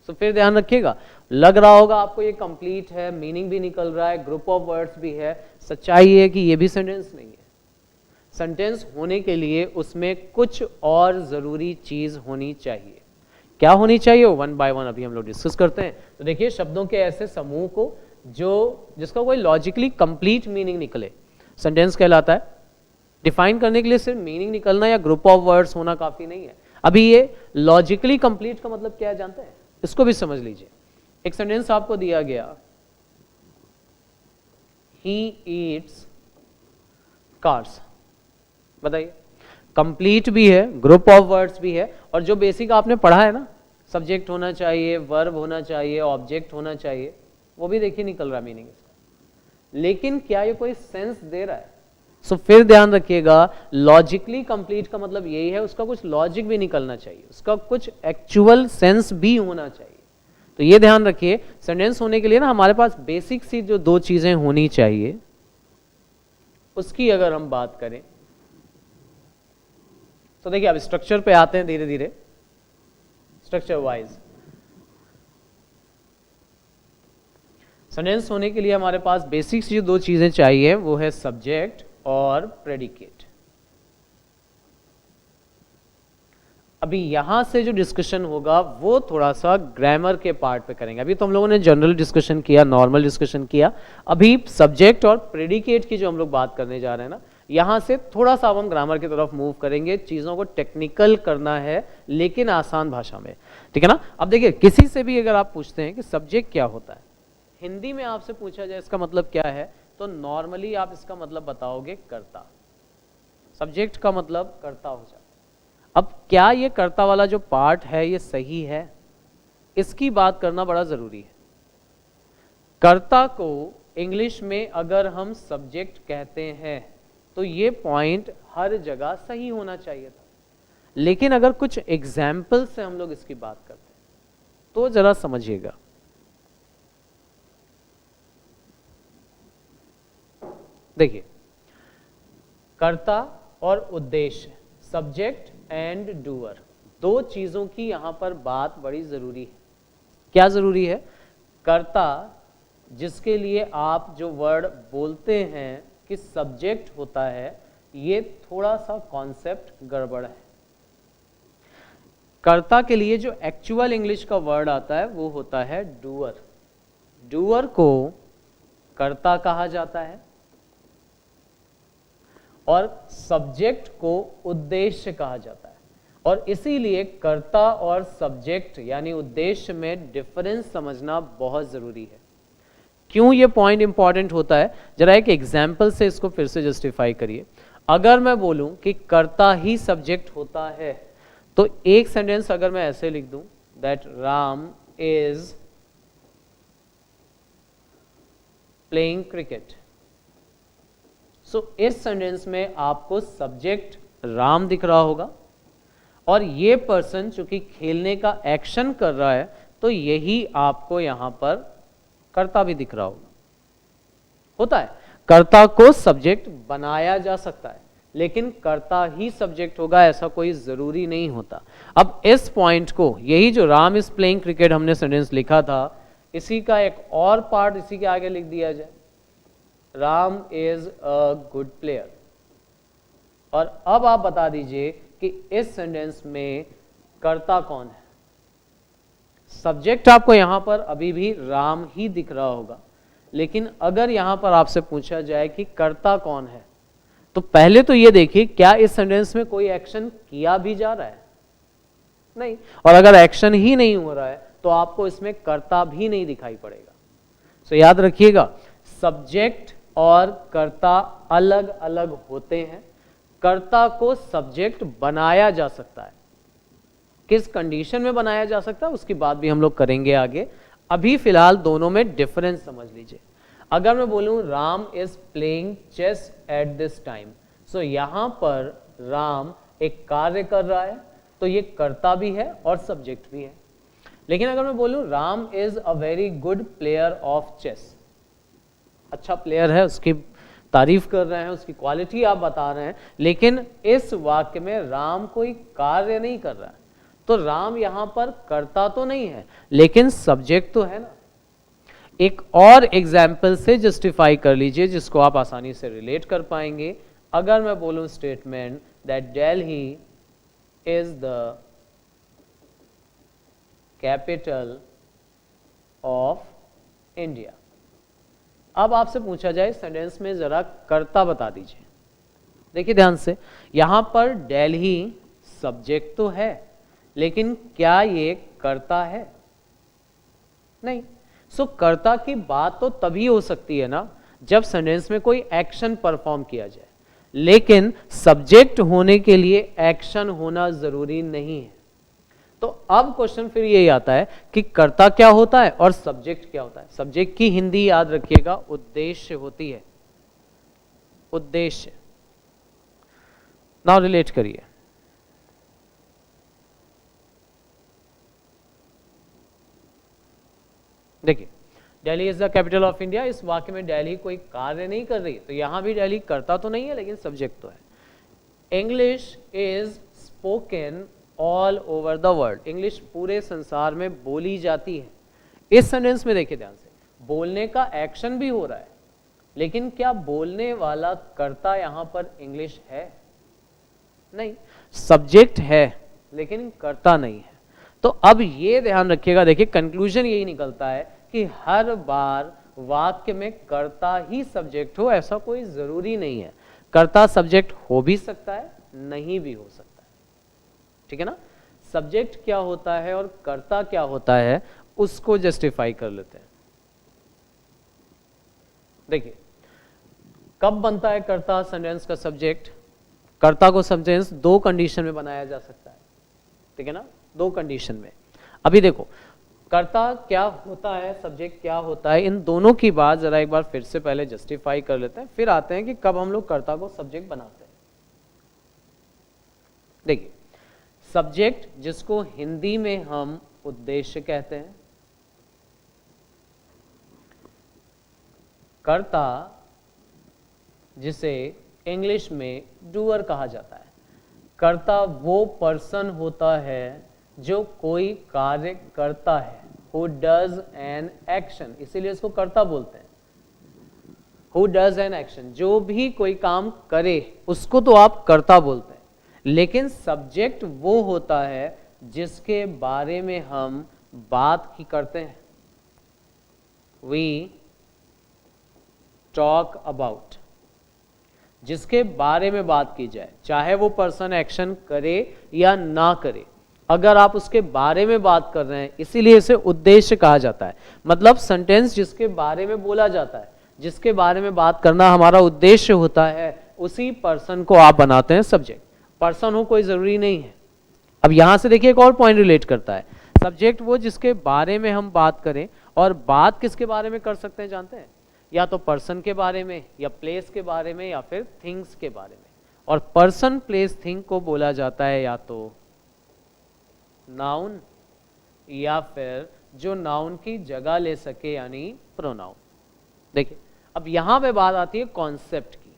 तो फिर ध्यान रखिएगा, लग रहा होगा आपको ये कंप्लीट है, मीनिंग भी निकल रहा है, ग्रुप ऑफ वर्ड्स भी है। सच्चाई है कि ये भी सेंटेंस नहीं है। सेंटेंस होने के लिए उसमें कुछ और जरूरी चीज होनी चाहिए। क्या होनी चाहिए, वन बाय वन अभी हम लोग डिस्कस करते हैं। तो देखिए, शब्दों के ऐसे समूह को जिसका कोई लॉजिकली कंप्लीट मीनिंग निकले, सेंटेंस कहलाता है। डिफाइन करने के लिए सिर्फ मीनिंग निकलना या ग्रुप ऑफ वर्ड्स होना काफी नहीं है। अभी ये लॉजिकली कंप्लीट का मतलब क्या है जानते हैं? इसको भी समझ लीजिए। एक सेंटेंस आपको दिया गया, ही ईट्स कार्स, बताइए, कंप्लीट भी है, ग्रुप ऑफ वर्ड्स भी है, और जो बेसिक आपने पढ़ा है ना, सब्जेक्ट होना चाहिए, वर्ब होना चाहिए, ऑब्जेक्ट होना चाहिए, वो भी देखिए निकल रहा मीनिंग इसका। लेकिन क्या ये कोई सेंस दे रहा है? सो फिर ध्यान रखिएगा, लॉजिकली कंप्लीट का मतलब यही है, उसका कुछ लॉजिक भी निकलना चाहिए, उसका कुछ एक्चुअल सेंस भी होना चाहिए। तो ये ध्यान रखिए, सेंटेंस होने के लिए ना हमारे पास बेसिक सी जो 2 चीजें होनी चाहिए, उसकी अगर हम बात करें तो देखिए, अब स्ट्रक्चर पे आते हैं धीरे धीरे, स्ट्रक्चर वाइज। सेंटेंस होने के लिए हमारे पास बेसिक सी जो 2 चीजें चाहिए, वो है सब्जेक्ट और प्रेडिकेट। अभी यहां से जो डिस्कशन होगा वो थोड़ा सा ग्रामर के पार्ट पे करेंगे। अभी तो हम लोगों ने जनरल डिस्कशन किया, नॉर्मल डिस्कशन किया, अभी सब्जेक्ट और प्रेडिकेट की जो हम लोग बात करने जा रहे हैं ना, यहां से थोड़ा सा हम ग्रामर की तरफ मूव करेंगे। चीजों को टेक्निकल करना है लेकिन आसान भाषा में, ठीक है ना। अब देखिए, किसी से भी अगर आप पूछते हैं कि सब्जेक्ट क्या होता है, हिंदी में आपसे पूछा जाए इसका मतलब क्या है, तो नॉर्मली आप इसका मतलब बताओगे कर्ता। सब्जेक्ट का मतलब कर्ता हो जाता। अब क्या ये कर्ता वाला जो पार्ट है ये सही है, इसकी बात करना बड़ा जरूरी है। कर्ता को इंग्लिश में अगर हम सब्जेक्ट कहते हैं तो ये पॉइंट हर जगह सही होना चाहिए था। लेकिन अगर कुछ एग्जाम्पल से हम लोग इसकी बात करते हैं तो जरा समझिएगा। देखिए, कर्ता और उद्देश्य, सब्जेक्ट एंड डूअर, दो चीजों की यहां पर बात बड़ी जरूरी है। क्या जरूरी है? कर्ता जिसके लिए आप जो वर्ड बोलते हैं कि सब्जेक्ट होता है, ये थोड़ा सा कॉन्सेप्ट गड़बड़ है। कर्ता के लिए जो एक्चुअल इंग्लिश का वर्ड आता है वो होता है डूअर। डूअर को कर्ता कहा जाता है और सब्जेक्ट को उद्देश्य कहा जाता है। और इसीलिए कर्ता और सब्जेक्ट यानी उद्देश्य में डिफरेंस समझना बहुत जरूरी है। क्यों ये पॉइंट इंपॉर्टेंट होता है, जरा एक एग्जाम्पल से इसको फिर से जस्टिफाई करिए। अगर मैं बोलूं कि कर्ता ही सब्जेक्ट होता है, तो एक सेंटेंस अगर मैं ऐसे लिख दूं that Ram is playing cricket, so इस सेंटेंस में आपको सब्जेक्ट राम दिख रहा होगा और ये पर्सन चूंकि खेलने का एक्शन कर रहा है तो यही आपको यहां पर कर्ता भी दिख रहा होता है। कर्ता को सब्जेक्ट बनाया जा सकता है, लेकिन कर्ता ही सब्जेक्ट होगा ऐसा कोई जरूरी नहीं होता। अब इस पॉइंट को, यही जो राम इज प्लेइंग क्रिकेट हमने सेंटेंस लिखा था, इसी का एक और पार्ट इसी के आगे लिख दिया जाए, Ram is a good player. और अब आप बता दीजिए कि इस सेंटेंस में कर्ता कौन है। सब्जेक्ट आपको यहां पर अभी भी राम ही दिख रहा होगा, लेकिन अगर यहां पर आपसे पूछा जाए कि कर्ता कौन है, तो पहले तो ये देखिए क्या इस सेंटेंस में कोई एक्शन किया भी जा रहा है? नहीं। और अगर एक्शन ही नहीं हो रहा है तो आपको इसमें कर्ता भी नहीं दिखाई पड़ेगा। सो याद रखिएगा, सब्जेक्ट और कर्ता अलग अलग होते हैं। कर्ता को सब्जेक्ट बनाया जा सकता है, किस कंडीशन में बनाया जा सकता है उसकी बात भी हम लोग करेंगे आगे। अभी फिलहाल दोनों में डिफरेंस समझ लीजिए। अगर मैं बोलूं Ram is playing chess at this time, so यहां पर राम एक कार्य कर रहा है, तो ये कर्ता भी है और सब्जेक्ट भी है। लेकिन अगर मैं बोलूं Ram is a very good player of chess, अच्छा प्लेयर है, उसकी तारीफ कर रहे हैं, उसकी क्वालिटी आप बता रहे हैं, लेकिन इस वाक्य में राम कोई कार्य नहीं कर रहा है, तो राम यहां पर कर्ता तो नहीं है लेकिन सब्जेक्ट तो है ना। एक और एग्जाम्पल से जस्टिफाई कर लीजिए जिसको आप आसानी से रिलेट कर पाएंगे। अगर मैं बोलूं statement that Delhi is the capital of India, अब आपसे पूछा जाए सेंटेंस में जरा कर्ता बता दीजिए। देखिए ध्यान से, यहां पर दिल्ली सब्जेक्ट तो है, लेकिन क्या ये कर्ता है? नहीं। सो कर्ता की बात तो तभी हो सकती है ना जब सेंटेंस में कोई एक्शन परफॉर्म किया जाए, लेकिन सब्जेक्ट होने के लिए एक्शन होना जरूरी नहीं है। तो अब क्वेश्चन फिर यही आता है कि कर्ता क्या होता है और सब्जेक्ट क्या होता है। सब्जेक्ट की हिंदी याद रखिएगा उद्देश्य होती है, उद्देश्य। नाउ रिलेट करिए। देखिए, Delhi is the capital of India, इस वाक्य में दिल्ली कोई कार्य नहीं कर रही, तो यहां भी दिल्ली कर्ता तो नहीं है लेकिन सब्जेक्ट तो है। English is spoken all over the world, English पूरे संसार में बोली जाती है। इस सेंटेंस में देखिए ध्यान से, बोलने का एक्शन भी हो रहा है, लेकिन क्या बोलने वाला कर्ता यहां पर इंग्लिश है? नहीं। सब्जेक्ट है लेकिन कर्ता नहीं है। तो अब ये ध्यान रखिएगा, देखिए कंक्लूजन यही निकलता है कि हर बार वाक्य में कर्ता ही सब्जेक्ट हो ऐसा कोई जरूरी नहीं है। कर्ता सब्जेक्ट हो भी सकता है, नहीं भी हो सकता है, ठीक है ना। सब्जेक्ट क्या होता है और कर्ता क्या होता है उसको जस्टिफाई कर लेते हैं। देखिए, कब बनता है कर्ता सेंटेंस का सब्जेक्ट? कर्ता को सेंटेंस दो कंडीशन में बनाया जा सकता है, ठीक है ना, दो कंडीशन में। अभी देखो, कर्ता क्या होता है, सब्जेक्ट क्या होता है, इन दोनों की बात जरा एक बार फिर से पहले जस्टिफाई कर लेते हैं, फिर आते हैं कि कब हम लोग कर्ता को सब्जेक्ट बनाते हैं। देखिए, सब्जेक्ट जिसको हिंदी में हम उद्देश्य कहते हैं, कर्ता जिसे इंग्लिश में डूअर कहा जाता है। कर्ता वो पर्सन होता है जो कोई कार्य करता है, who does an action, इसीलिए इसको कर्ता बोलते हैं। who does an action, जो भी कोई काम करे उसको तो आप कर्ता बोलते हैं, लेकिन सब्जेक्ट वो होता है जिसके बारे में हम बात की करते हैं। we talk about, जिसके बारे में बात की जाए, चाहे वो पर्सन एक्शन करे या ना करे, अगर आप उसके बारे में बात कर रहे हैं, इसीलिए इसे उद्देश्य कहा जाता है। मतलब सेंटेंस जिसके बारे में बोला जाता है, जिसके बारे में बात करना हमारा उद्देश्य होता है, उसी पर्सन को आप बनाते हैं सब्जेक्ट। पर्सन हो कोई जरूरी नहीं है। अब यहां से देखिए एक और पॉइंट रिलेट करता है। सब्जेक्ट वो जिसके बारे में हम बात करें, और बात किसके बारे में कर सकते हैं जानते हैं? या तो पर्सन के बारे में, या प्लेस के बारे में, या फिर थिंग्स के बारे में। और पर्सन, प्लेस, थिंग को बोला जाता है या तो नाउन, या फिर जो नाउन की जगह ले सके यानी प्रोनाउन। देखिए अब यहां पे बात आती है कॉन्सेप्ट की।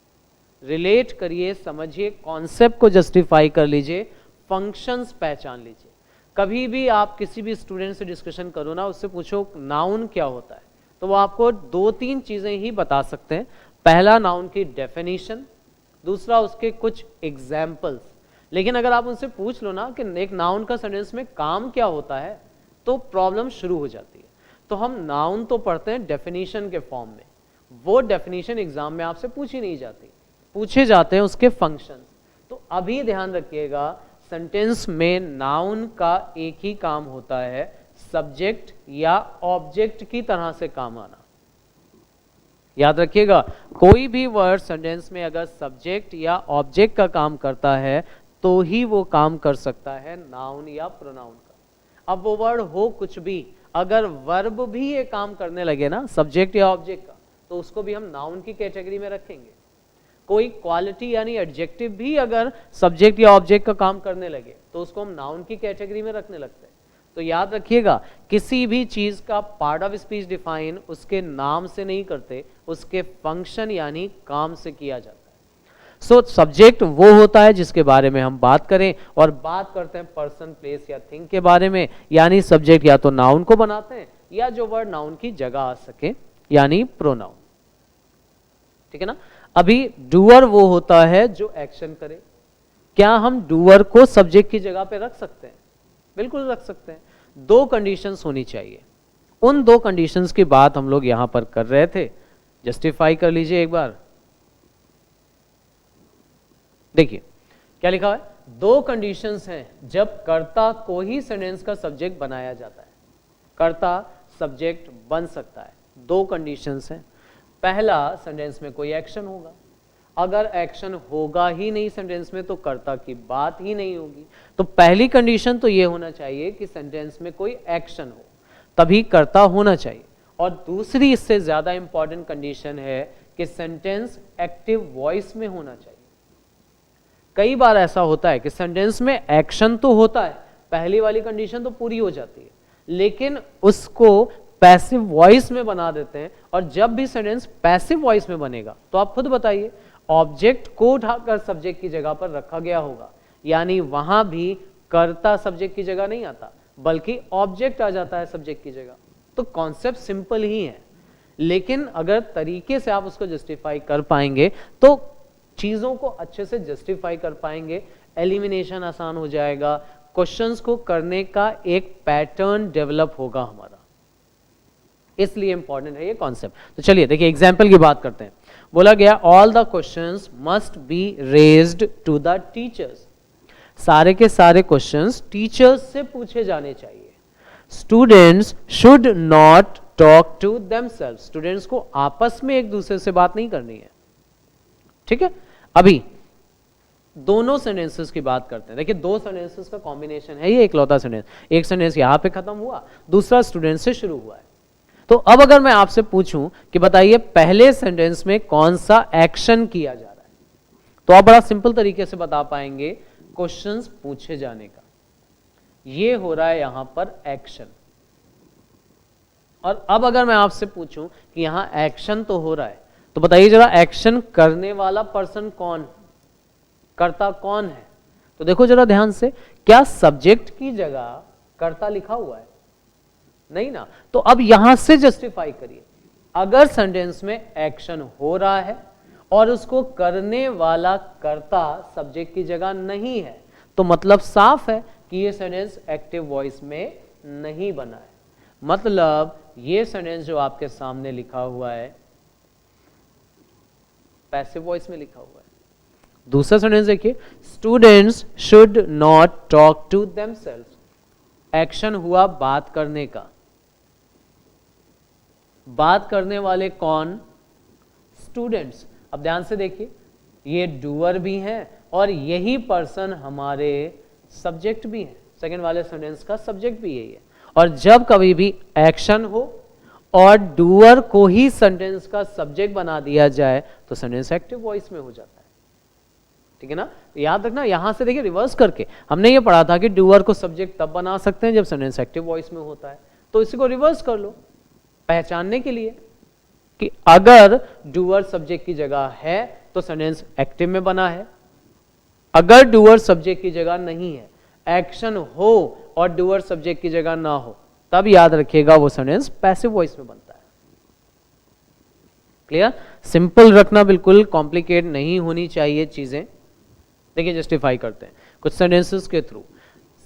रिलेट करिए, समझिए, कॉन्सेप्ट को जस्टिफाई कर लीजिए, फंक्शंस पहचान लीजिए। कभी भी आप किसी भी स्टूडेंट से डिस्कशन करो ना, उससे पूछो नाउन क्या होता है, तो वो आपको 2-3 चीजें ही बता सकते हैं। पहला नाउन की डेफिनेशन, दूसरा उसके कुछ एग्जाम्पल्स। लेकिन अगर आप उनसे पूछ लो ना कि एक नाउन का सेंटेंस में काम क्या होता है, तो प्रॉब्लम शुरू हो जाती है। तो हम नाउन तो पढ़ते हैं डेफिनेशन के फॉर्म में, वो डेफिनेशन एग्जाम में आपसे पूछी नहीं जाती, पूछे जाते हैं उसके फंक्शंस। तो अभी ध्यान रखिएगा, सेंटेंस में नाउन का एक ही काम होता है, सब्जेक्ट या ऑब्जेक्ट की तरह से काम आना। याद रखिएगा, कोई भी वर्ड सेंटेंस में अगर सब्जेक्ट या ऑब्जेक्ट का काम करता है तो ही वो काम कर सकता है नाउन या प्रोनाउन का। अब वो वर्ड हो कुछ भी, अगर वर्ब भी ये काम करने लगे ना सब्जेक्ट या ऑब्जेक्ट का, तो उसको भी हम नाउन की कैटेगरी में रखेंगे। कोई क्वालिटी यानी एडजेक्टिव भी अगर सब्जेक्ट या ऑब्जेक्ट का काम करने लगे तो उसको हम नाउन की कैटेगरी में रखने लगते हैं। तो याद रखिएगा, किसी भी चीज का पार्ट ऑफ स्पीच डिफाइन उसके नाम से नहीं करते, उसके फंक्शन यानी काम से किया जाता है। सो सब्जेक्ट वो होता है जिसके बारे में हम बात करें, और बात करते हैं पर्सन, प्लेस या थिंग के बारे में, यानी सब्जेक्ट या तो नाउन को बनाते हैं या जो वर्ड नाउन की जगह आ सके यानी प्रोनाउन। ठीक है ना। अभी डूअर वो होता है जो एक्शन करे। क्या हम डूअर को सब्जेक्ट की जगह पे रख सकते हैं? बिल्कुल रख सकते हैं। 2 कंडीशंस होनी चाहिए। उन 2 कंडीशंस की बात हम लोग यहां पर कर रहे थे, जस्टिफाई कर लीजिए एक बार। देखिए क्या लिखा है, 2 कंडीशंस हैं जब कर्ता को ही सेंटेंस का सब्जेक्ट बनाया जाता है। कर्ता सब्जेक्ट बन सकता है, 2 कंडीशंस हैं। पहला, सेंटेंस में कोई एक्शन होगा। अगर एक्शन होगा ही नहीं सेंटेंस में तो कर्ता की बात ही नहीं होगी। तो पहली कंडीशन तो ये होना चाहिए कि सेंटेंस में कोई एक्शन हो, तभी कर्ता होना चाहिए। और दूसरी इससे ज्यादा इंपॉर्टेंट कंडीशन है कि सेंटेंस एक्टिव वॉइस में होना चाहिए। कई बार ऐसा होता है कि सेंटेंस में एक्शन तो होता है, पहली वाली कंडीशन तो पूरी हो जाती है, लेकिन उसको पैसिव वॉइस में बना देते हैं। और जब भी सेंटेंस पैसिव वॉइस में बनेगा तो आप खुद बताइए, ऑब्जेक्ट को उठाकर सब्जेक्ट की जगह पर रखा गया होगा, यानी वहां भी कर्ता सब्जेक्ट की जगह नहीं आता, बल्कि ऑब्जेक्ट आ जाता है सब्जेक्ट की जगह। तो कॉन्सेप्ट सिंपल ही है, लेकिन अगर तरीके से आप उसको जस्टिफाई कर पाएंगे तो चीजों को अच्छे से जस्टिफाई कर पाएंगे, एलिमिनेशन आसान हो जाएगा, क्वेश्चंस को करने का एक पैटर्न डेवलप होगा हमारा। इसलिए इंपॉर्टेंट है ये कॉन्सेप्ट। तो चलिए देखिए एग्जाम्पल की बात करते हैं। बोला गया all the questions must be raised to the teachers. सारे के सारे क्वेश्चंस टीचर्स से पूछे जाने चाहिए। Students should not talk to themselves. Students को आपस में एक दूसरे से बात नहीं करनी है। ठीक है। अभी दोनों सेंटेंसेस की बात करते हैं। देखिए 2 सेंटेंसेस का कॉम्बिनेशन है ये इकलौता सेंटेंस। एक सेंटेंस यहां पे खत्म हुआ, दूसरा स्टूडेंट से शुरू हुआ है। तो अब अगर मैं आपसे पूछूं कि बताइए पहले सेंटेंस में कौन सा एक्शन किया जा रहा है, तो आप बड़ा सिंपल तरीके से बता पाएंगे, क्वेश्चंस पूछे जाने का। ये हो रहा है यहां पर एक्शन। और अब अगर मैं आपसे पूछूं कि यहां एक्शन तो हो रहा है, तो बताइए जरा एक्शन करने वाला पर्सन कौन, कर्ता कौन है? तो देखो जरा ध्यान से, क्या सब्जेक्ट की जगह कर्ता लिखा हुआ है? नहीं ना। तो अब यहां से जस्टिफाई करिए, अगर सेंटेंस में एक्शन हो रहा है और उसको करने वाला कर्ता सब्जेक्ट की जगह नहीं है, तो मतलब साफ है कि ये सेंटेंस एक्टिव वॉइस में नहीं बना है। मतलब ये सेंटेंस जो आपके सामने लिखा हुआ है पैसिव वॉइस में लिखा हुआ है। दूसरा सेंटेंस देखिए, students should not talk to themselves. Action हुआ बात करने का, बात करने वाले कौन? स्टूडेंट्स। अब ध्यान से देखिए, ये डूअर भी हैं और यही पर्सन हमारे सब्जेक्ट भी हैं। सेकंड वाले सेंटेंस का सब्जेक्ट भी यही है। और जब कभी भी एक्शन हो और डूअर को ही सेंटेंस का सब्जेक्ट बना दिया जाए तो सेंटेंस एक्टिव वॉइस में हो जाता है। ठीक है ना? याद रखना, यहां से देखिए रिवर्स करके हमने ये पढ़ा था कि डूअर को सब्जेक्ट तब बना सकते हैं जब सेंटेंस एक्टिव वॉइस में होता है। तो इसी को रिवर्स कर लो पहचानने के लिए कि अगर डूअर सब्जेक्ट की जगह है तो सेंटेंस एक्टिव में बना है, अगर डूअर सब्जेक्ट की जगह नहीं है, एक्शन हो और डूअर सब्जेक्ट की जगह ना हो, तब याद रखिएगा वो सेंटेंस पैसिव वॉइस में बनता है। क्लियर? सिंपल रखना, बिल्कुल कॉम्प्लिकेट नहीं होनी चाहिए चीजें। देखिए जस्टिफाई करते हैं कुछ सेंटेंसेस के थ्रू।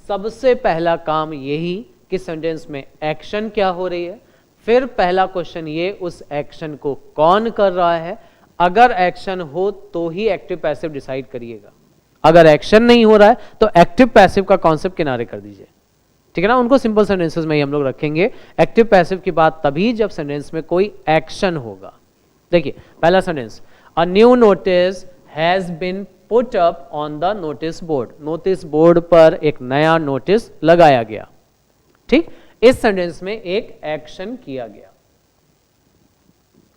सबसे पहला काम यही कि सेंटेंस में एक्शन क्या हो रही है, फिर पहला क्वेश्चन ये उस एक्शन को कौन कर रहा है। अगर एक्शन हो तो ही एक्टिव पैसिव डिसाइड करिएगा, अगर एक्शन नहीं हो रहा है तो एक्टिव पैसिव का कॉन्सेप्ट किनारे कर दीजिए। ठीक है ना? उनको सिंपल सेंटेंसेस में ही हम लोग रखेंगे। एक्टिव पैसिव की बात तभी जब सेंटेंस में कोई एक्शन होगा। देखिए पहला sentence, a new notice has been put up on the notice board. Notice board पर एक नया नोटिस लगाया गया। ठीक, इस सेंटेंस में एक एक्शन किया गया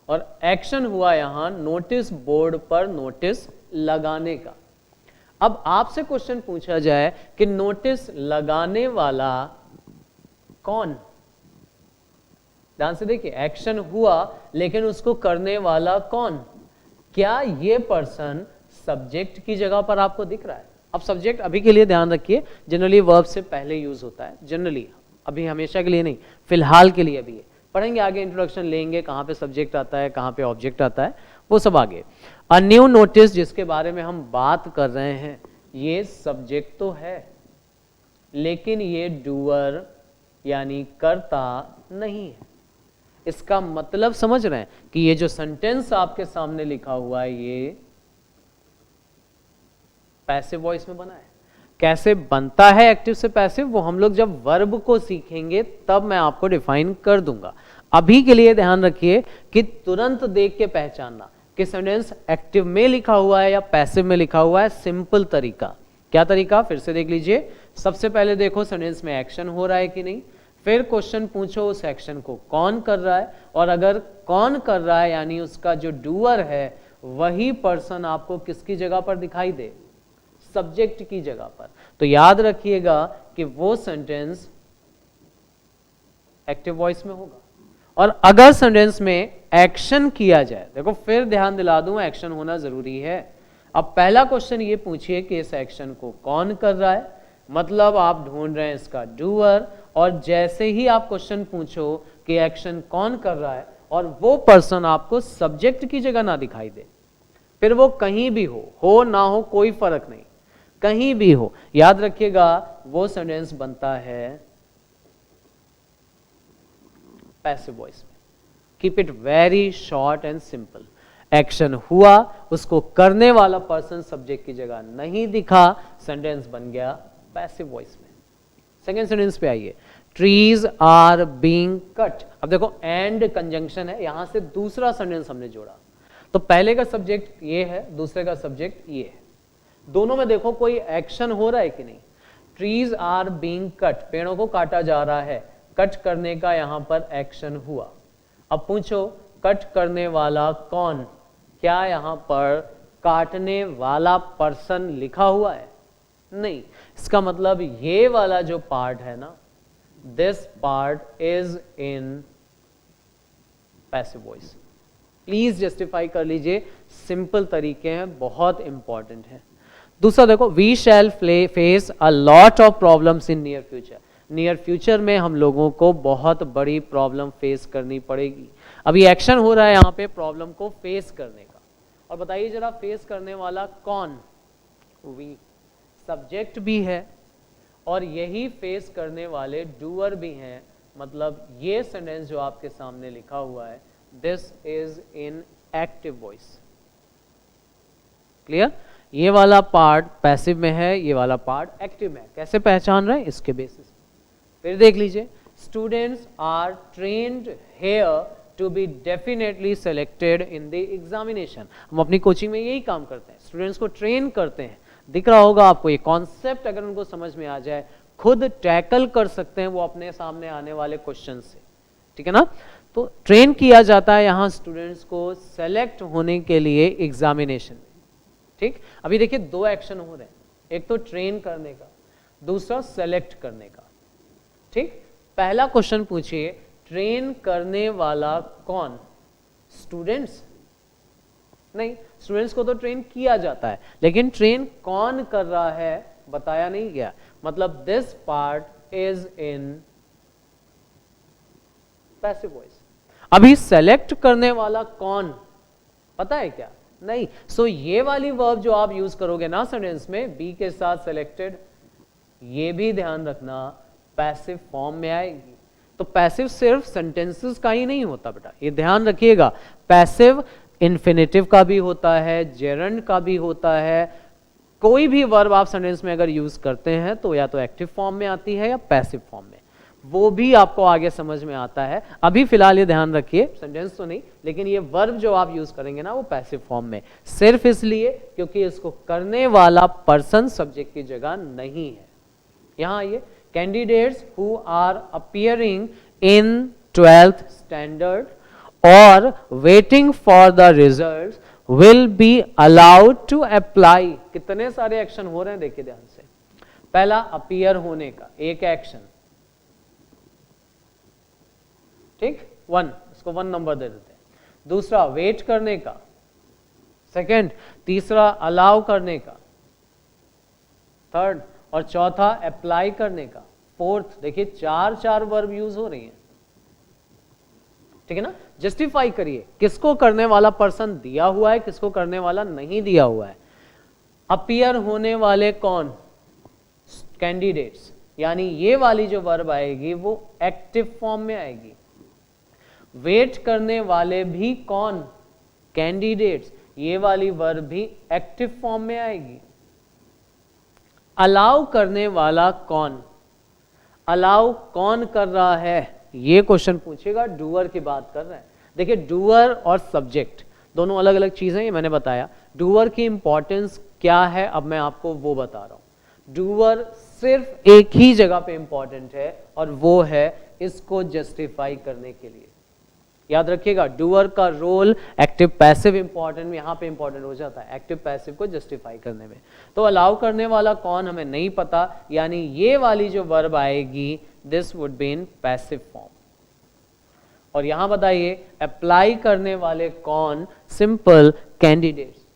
और एक्शन हुआ यहां नोटिस बोर्ड पर नोटिस लगाने का। अब आपसे क्वेश्चन पूछा जाए कि नोटिस लगाने वाला कौन? ध्यान से देखिए, एक्शन हुआ लेकिन उसको करने वाला कौन? क्या ये पर्सन सब्जेक्ट की जगह पर आपको दिख रहा है? अब सब्जेक्ट अभी के लिए ध्यान रखिए जनरली वर्ब से पहले यूज होता है, जनरली, अभी हमेशा के लिए नहीं, फिलहाल के लिए अभी है। पढ़ेंगे आगे, इंट्रोडक्शन लेंगे, कहां पे सब्जेक्ट आता है कहां पे ऑब्जेक्ट आता है, वो सब आगे। अ न्यू नोटिस जिसके बारे में हम बात कर रहे हैं, ये सब्जेक्ट तो है लेकिन ये डूअर यानी कर्ता नहीं है। इसका मतलब समझ रहे हैं कि ये जो सेंटेंस आपके सामने लिखा हुआ है ये पैसिव वॉइस में बना है। कैसे बनता है एक्टिव से पैसिव, वो हम लोग जब वर्ब को सीखेंगे तब मैं आपको डिफाइन कर दूंगा। अभी के लिए ध्यान रखिए कि तुरंत देख के पहचानना कि सेंटेंस एक्टिव में लिखा हुआ है या पैसिव में लिखा हुआ है। सिंपल तरीका, क्या तरीका, फिर से देख लीजिए। सबसे पहले देखो सेंटेंस में एक्शन हो रहा है कि नहीं, फिर क्वेश्चन पूछो उस एक्शन को कौन कर रहा है, और अगर कौन कर रहा है यानी उसका जो डूअर है वही पर्सन आपको किसकी जगह पर दिखाई दे, सब्जेक्ट की जगह पर, तो याद रखिएगा कि वो सेंटेंस एक्टिव वॉइस में होगा। और अगर सेंटेंस में एक्शन किया जाए, देखो फिर ध्यान दिला दूं एक्शन होना जरूरी है। अब पहला क्वेश्चन ये पूछिए कि इस एक्शन को कौन कर रहा है, मतलब आप ढूंढ रहे हैं इसका डूअर, और जैसे ही आप क्वेश्चन पूछो कि एक्शन कौन कर रहा है और वो पर्सन आपको सब्जेक्ट की जगह ना दिखाई दे, फिर वो कहीं भी हो ना हो कोई फर्क नहीं, कहीं भी हो, याद रखिएगा वो सेंटेंस बनता है पैसिव वॉइस में। Keep it very short and simple. Action हुआ, उसको करने वाला पर्सन सब्जेक्ट की जगह नहीं दिखा, सेंटेंस बन गया पैसिव वॉइस में। सेकेंड सेंटेंस पे आइए, ट्रीज आर बीइंग कट। अब देखो एंड कंजंक्शन है, यहां से दूसरा सेंटेंस हमने जोड़ा, तो पहले का सब्जेक्ट ये है, दूसरे का सब्जेक्ट ये है, दोनों में देखो कोई एक्शन हो रहा है कि नहीं। ट्रीज आर बीइंग कट, पेड़ों को काटा जा रहा है, कट करने का यहां पर एक्शन हुआ। अब पूछो कट करने वाला कौन, क्या यहां पर काटने वाला पर्सन लिखा हुआ है? नहीं, इसका मतलब ये वाला जो पार्ट है ना, this part is in passive voice. Please justify कर लीजिए, सिंपल तरीके हैं, बहुत इंपॉर्टेंट है। दूसरा देखो, we shall face a lot of problems in near future. Near future में हम लोगों को बहुत बड़ी प्रॉब्लम फेस करनी पड़ेगी। अभी एक्शन हो रहा है यहाँ पे प्रॉब्लम को फेस करने का। और बताइए जरा, फेस करने वाला कौन? वी, सब्जेक्ट भी है और यही फेस करने वाले डूअर भी हैं। मतलब ये सेंटेंस जो आपके सामने लिखा हुआ है, this is in active voice. Clear? ये वाला पार्ट पैसिव में है, ये वाला पार्ट एक्टिव में है। कैसे पहचान रहे हैं? इसके बेसिस। फिर देख लीजिए, students are trained here to be definitely selected in the examination. हम अपनी कोचिंग में यही काम करते हैं, स्टूडेंट्स को ट्रेन करते हैं। दिख रहा होगा आपको, ये कॉन्सेप्ट अगर उनको समझ में आ जाए, खुद टैकल कर सकते हैं वो अपने सामने आने वाले क्वेश्चन से। ठीक है ना? तो ट्रेन किया जाता है यहाँ स्टूडेंट्स को सेलेक्ट होने के लिए एग्जामिनेशन में। ठीक, अभी देखिए दो एक्शन हो रहे हैं, एक तो ट्रेन करने का, दूसरा सेलेक्ट करने का। ठीक, पहला क्वेश्चन पूछिए, ट्रेन करने वाला कौन? स्टूडेंट्स? नहीं, स्टूडेंट्स को तो ट्रेन किया जाता है, लेकिन ट्रेन कौन कर रहा है बताया नहीं गया। मतलब this part is in passive voice. अभी सेलेक्ट करने वाला कौन पता है क्या? नहीं। सो ये वाली वर्ब जो आप यूज करोगे ना सेंटेंस में, बी के साथ सेलेक्टेड, ये भी ध्यान रखना पैसिव फॉर्म में आएगी। तो पैसिव सिर्फ सेंटेंसेस का ही नहीं होता बेटा, ये ध्यान रखिएगा। पैसिव इन्फिनेटिव का भी होता है, जेरंड का भी होता है। कोई भी वर्ब आप सेंटेंस में अगर यूज करते हैं तो या तो एक्टिव फॉर्म में आती है या पैसिव फॉर्म में, वो भी आपको आगे समझ में आता है। अभी फिलहाल ये ध्यान रखिए, सेंटेंस तो नहीं, लेकिन ये वर्ब जो आप यूज करेंगे ना वो पैसिव फॉर्म में, सिर्फ इसलिए क्योंकि इसको करने वाला पर्सन सब्जेक्ट की जगह नहीं है। यहां ये candidates who are appearing in 12th standard और waiting for the results will be allowed to apply. कितने सारे एक्शन हो रहे हैं देखिए ध्यान से। पहला अपीयर होने का एक एक्शन, ठीक, 1, इसको 1 नंबर दे देते हैं। दूसरा वेट करने का, सेकंड, तीसरा अलाउ करने का, थर्ड, और चौथा अप्लाई करने का, फोर्थ। देखिए 4 वर्ब यूज हो रही हैं। ठीक है ना? जस्टिफाई करिए किसको करने वाला पर्सन दिया हुआ है, किसको करने वाला नहीं दिया हुआ है। अपीयर होने वाले कौन? कैंडिडेट्स, यानी ये वाली जो वर्ब आएगी वो एक्टिव फॉर्म में आएगी। वेट करने वाले भी कौन? कैंडिडेट्स, ये वाली वर्ब भी एक्टिव फॉर्म में आएगी। अलाउ करने वाला कौन? अलाउ कौन कर रहा है ये क्वेश्चन पूछेगा, डूअर की बात कर रहे हैं। देखिए डूअर और सब्जेक्ट दोनों अलग अलग चीजें, ये मैंने बताया। डूअर की इंपॉर्टेंस क्या है अब मैं आपको वो बता रहा हूं। डूअर सिर्फ एक ही जगह पे इंपॉर्टेंट है और वो है इसको जस्टिफाई करने के लिए। याद रखिएगा, डूअर का रोल एक्टिव पैसिव इंपॉर्टेंट यहां पे इंपॉर्टेंट हो जाता है, एक्टिव पैसिव को जस्टिफाई करने में। तो अलाउ करने वाला कौन हमें नहीं पता, यानी ये वाली जो वर्ब आएगी this would be in passive form. और यहां बताइए अप्लाई करने वाले कौन? सिंपल, कैंडिडेट्स,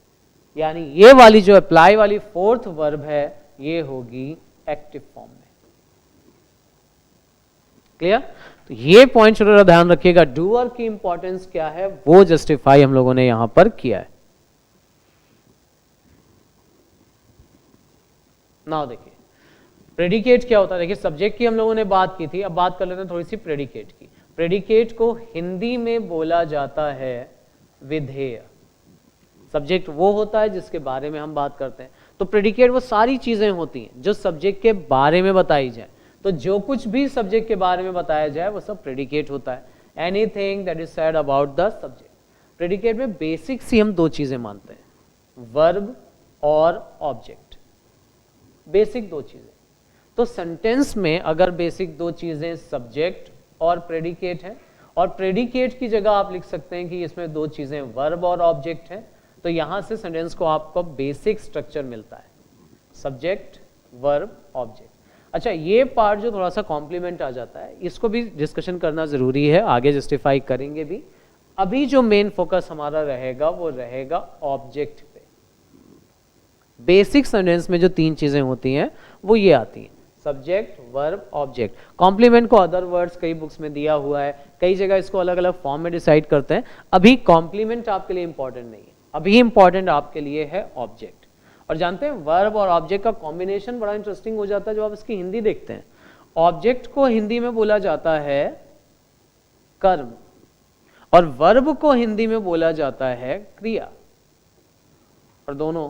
यानी ये वाली जो अप्लाई वाली फोर्थ वर्ब है ये होगी एक्टिव फॉर्म में। क्लियर? तो ये पॉइंट जरूर ध्यान रखिएगा, डूअर की इंपॉर्टेंस क्या है वो जस्टिफाई हम लोगों ने यहां पर किया है। नाउ देखिए प्रेडिकेट क्या होता है। देखिए सब्जेक्ट की हम लोगों ने बात की थी, अब बात कर लेते हैं थोड़ी सी प्रेडिकेट की। प्रेडिकेट को हिंदी में बोला जाता है विधेय। सब्जेक्ट वो होता है जिसके बारे में हम बात करते हैं, तो प्रेडिकेट वो सारी चीजें होती हैं जो सब्जेक्ट के बारे में बताई जाए। तो जो कुछ भी सब्जेक्ट के बारे में बताया जाए वो सब प्रेडिकेट होता है। Anything that is said about the subject. Predicate में बेसिक सी हम दो चीजें मानते हैं, वर्ब और ऑब्जेक्ट, बेसिक दो चीजें। तो सेंटेंस में अगर बेसिक दो चीजें सब्जेक्ट और प्रेडिकेट है, और प्रेडिकेट की जगह आप लिख सकते हैं कि इसमें दो चीजें वर्ब और ऑब्जेक्ट है, तो यहां से सेंटेंस को आपको बेसिक स्ट्रक्चर मिलता है, सब्जेक्ट वर्ब ऑब्जेक्ट। अच्छा, ये पार्ट जो थोड़ा सा कॉम्प्लीमेंट आ जाता है, इसको भी डिस्कशन करना जरूरी है, आगे जस्टिफाई करेंगे भी। अभी जो मेन फोकस हमारा रहेगा वो रहेगा ऑब्जेक्ट पे। बेसिक सेंटेंस में जो तीन चीजें होती हैं वो ये आती हैं, सब्जेक्ट, वर्ब, ऑब्जेक्ट। कॉम्प्लीमेंट को अदर वर्ड्स कई बुक्स में दिया हुआ है, कई जगह इसको अलग अलग फॉर्म में डिसाइड करते हैं। अभी कॉम्प्लीमेंट आपके लिए इंपॉर्टेंट नहीं है, अभी इंपॉर्टेंट आपके लिए है ऑब्जेक्ट। और जानते हैं वर्ब और ऑब्जेक्ट का कॉम्बिनेशन बड़ा इंटरेस्टिंग हो जाता है जब आप इसकी हिंदी देखते हैं। ऑब्जेक्ट को हिंदी में बोला जाता है कर्म और वर्ब को हिंदी में बोला जाता है क्रिया, और दोनों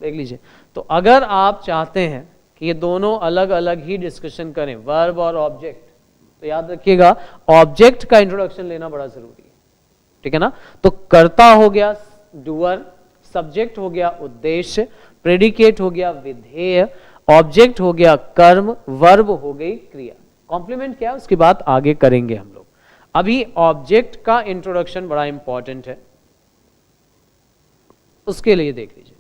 देख लीजिए। तो अगर आप चाहते हैं कि ये दोनों अलग अलग ही डिस्कशन करें, वर्ब और ऑब्जेक्ट, तो याद रखिएगा ऑब्जेक्ट का इंट्रोडक्शन लेना बड़ा जरूरी है, ठीक है ना। तो कर्ता हो गया डूअर, सब्जेक्ट हो गया उद्देश्य, प्रेडिकेट हो गया विधेय, ऑब्जेक्ट हो गया कर्म, वर्ब हो गई क्रिया। कॉम्प्लीमेंट क्या है उसकी बात आगे करेंगे हम लोग। अभी ऑब्जेक्ट का इंट्रोडक्शन बड़ा इंपॉर्टेंट है, उसके लिए देख लीजिए।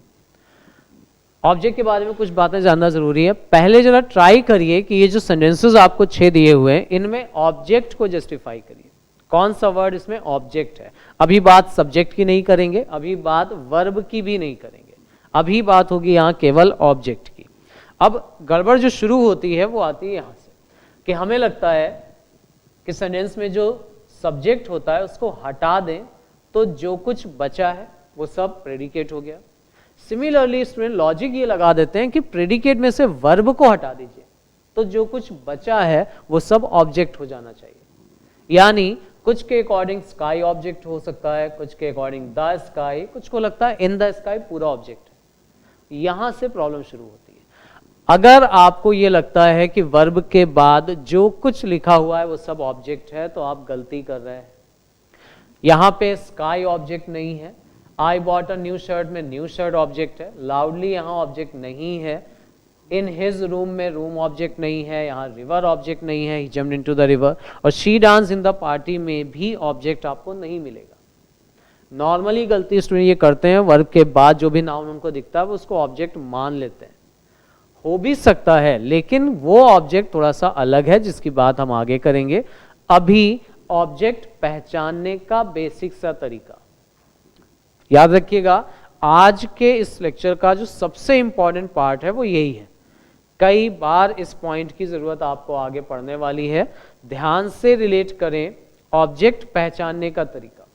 ऑब्जेक्ट के बारे में कुछ बातें जानना जरूरी है। पहले जरा ट्राई करिए कि ये जो सेंटेंसेस आपको 6 दिए हुए हैं इनमें ऑब्जेक्ट को जस्टिफाई करिए। कौन सा वर्ड इसमें ऑब्जेक्ट है। अभी बात सब्जेक्ट की नहीं करेंगे, अभी बात वर्ब की भी नहीं करेंगे, अभी बात होगी यहाँ केवल ऑब्जेक्ट की। अब गड़बड़ जो शुरू होती है वो आती है यहाँ से कि हमें लगता है कि सेंटेंस में जो सब्जेक्ट होता है उसको हटा दें तो जो कुछ बचा है वो सब प्रेडिकेट हो गया। सिमिलरली स्टूडेंट लॉजिक ये लगा देते हैं कि प्रेडिकेट में से वर्ब को हटा दीजिए तो जो कुछ बचा है वो सब ऑब्जेक्ट हो जाना चाहिए। यानी कुछ के अकॉर्डिंग स्काई ऑब्जेक्ट हो सकता है, कुछ के अकॉर्डिंग द स्काई, कुछ को लगता है इन द स्काई पूरा ऑब्जेक्ट है। यहां से प्रॉब्लम शुरू होती है। अगर आपको ये लगता है कि वर्ब के बाद जो कुछ लिखा हुआ है वो सब ऑब्जेक्ट है तो आप गलती कर रहे हैं। यहां पे स्काई ऑब्जेक्ट नहीं है, I bought a new shirt में न्यू शर्ट ऑब्जेक्ट है, लाउडली यहां ऑब्जेक्ट नहीं है, इन हिज रूम में रूम ऑब्जेक्ट नहीं है, यहाँ रिवर ऑब्जेक्ट नहीं है, ही जम्प्ड इनटू द रिवर, और she dance in the party में भी ऑब्जेक्ट आपको नहीं मिलेगा। नॉर्मली गलती स्टूडेंट ये करते हैं, वर्ब के बाद जो भी नाउन उनको दिखता है वो उसको ऑब्जेक्ट मान लेते हैं। हो भी सकता है लेकिन वो ऑब्जेक्ट थोड़ा सा अलग है जिसकी बात हम आगे करेंगे। अभी ऑब्जेक्ट पहचानने का बेसिक सा तरीका याद रखिएगा। आज के इस लेक्चर का जो सबसे इंपॉर्टेंट पार्ट है वो यही है। कई बार इस पॉइंट की जरूरत आपको आगे पढ़ने वाली है। ध्यान से रिलेट करें ऑब्जेक्ट पहचानने का तरीका।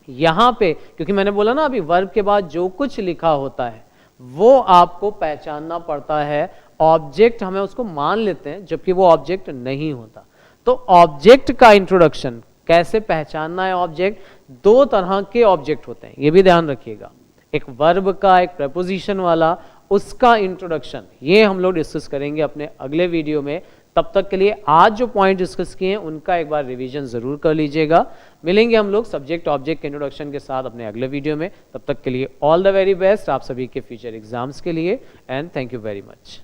यहां पे क्योंकि मैंने बोला ना अभी वर्ब के बाद जो कुछ लिखा होता है वो आपको पहचानना पड़ता है। ऑब्जेक्ट हमें उसको मान लेते हैं जबकि वो ऑब्जेक्ट नहीं होता। तो ऑब्जेक्ट का इंट्रोडक्शन कैसे पहचानना है। ऑब्जेक्ट दो तरह के ऑब्जेक्ट होते हैं, ये भी ध्यान रखिएगा। एक वर्ब का, एक प्रेपोजिशन वाला, उसका इंट्रोडक्शन ये हम लोग डिस्कस करेंगे अपने अगले वीडियो में। तब तक के लिए आज जो पॉइंट डिस्कस किए हैं उनका एक बार रिवीजन जरूर कर लीजिएगा। मिलेंगे हम लोग सब्जेक्ट ऑब्जेक्ट के इंट्रोडक्शन के साथ अपने अगले वीडियो में। तब तक के लिए ऑल द वेरी बेस्ट आप सभी के फ्यूचर एग्जाम्स के लिए, and thank you very much.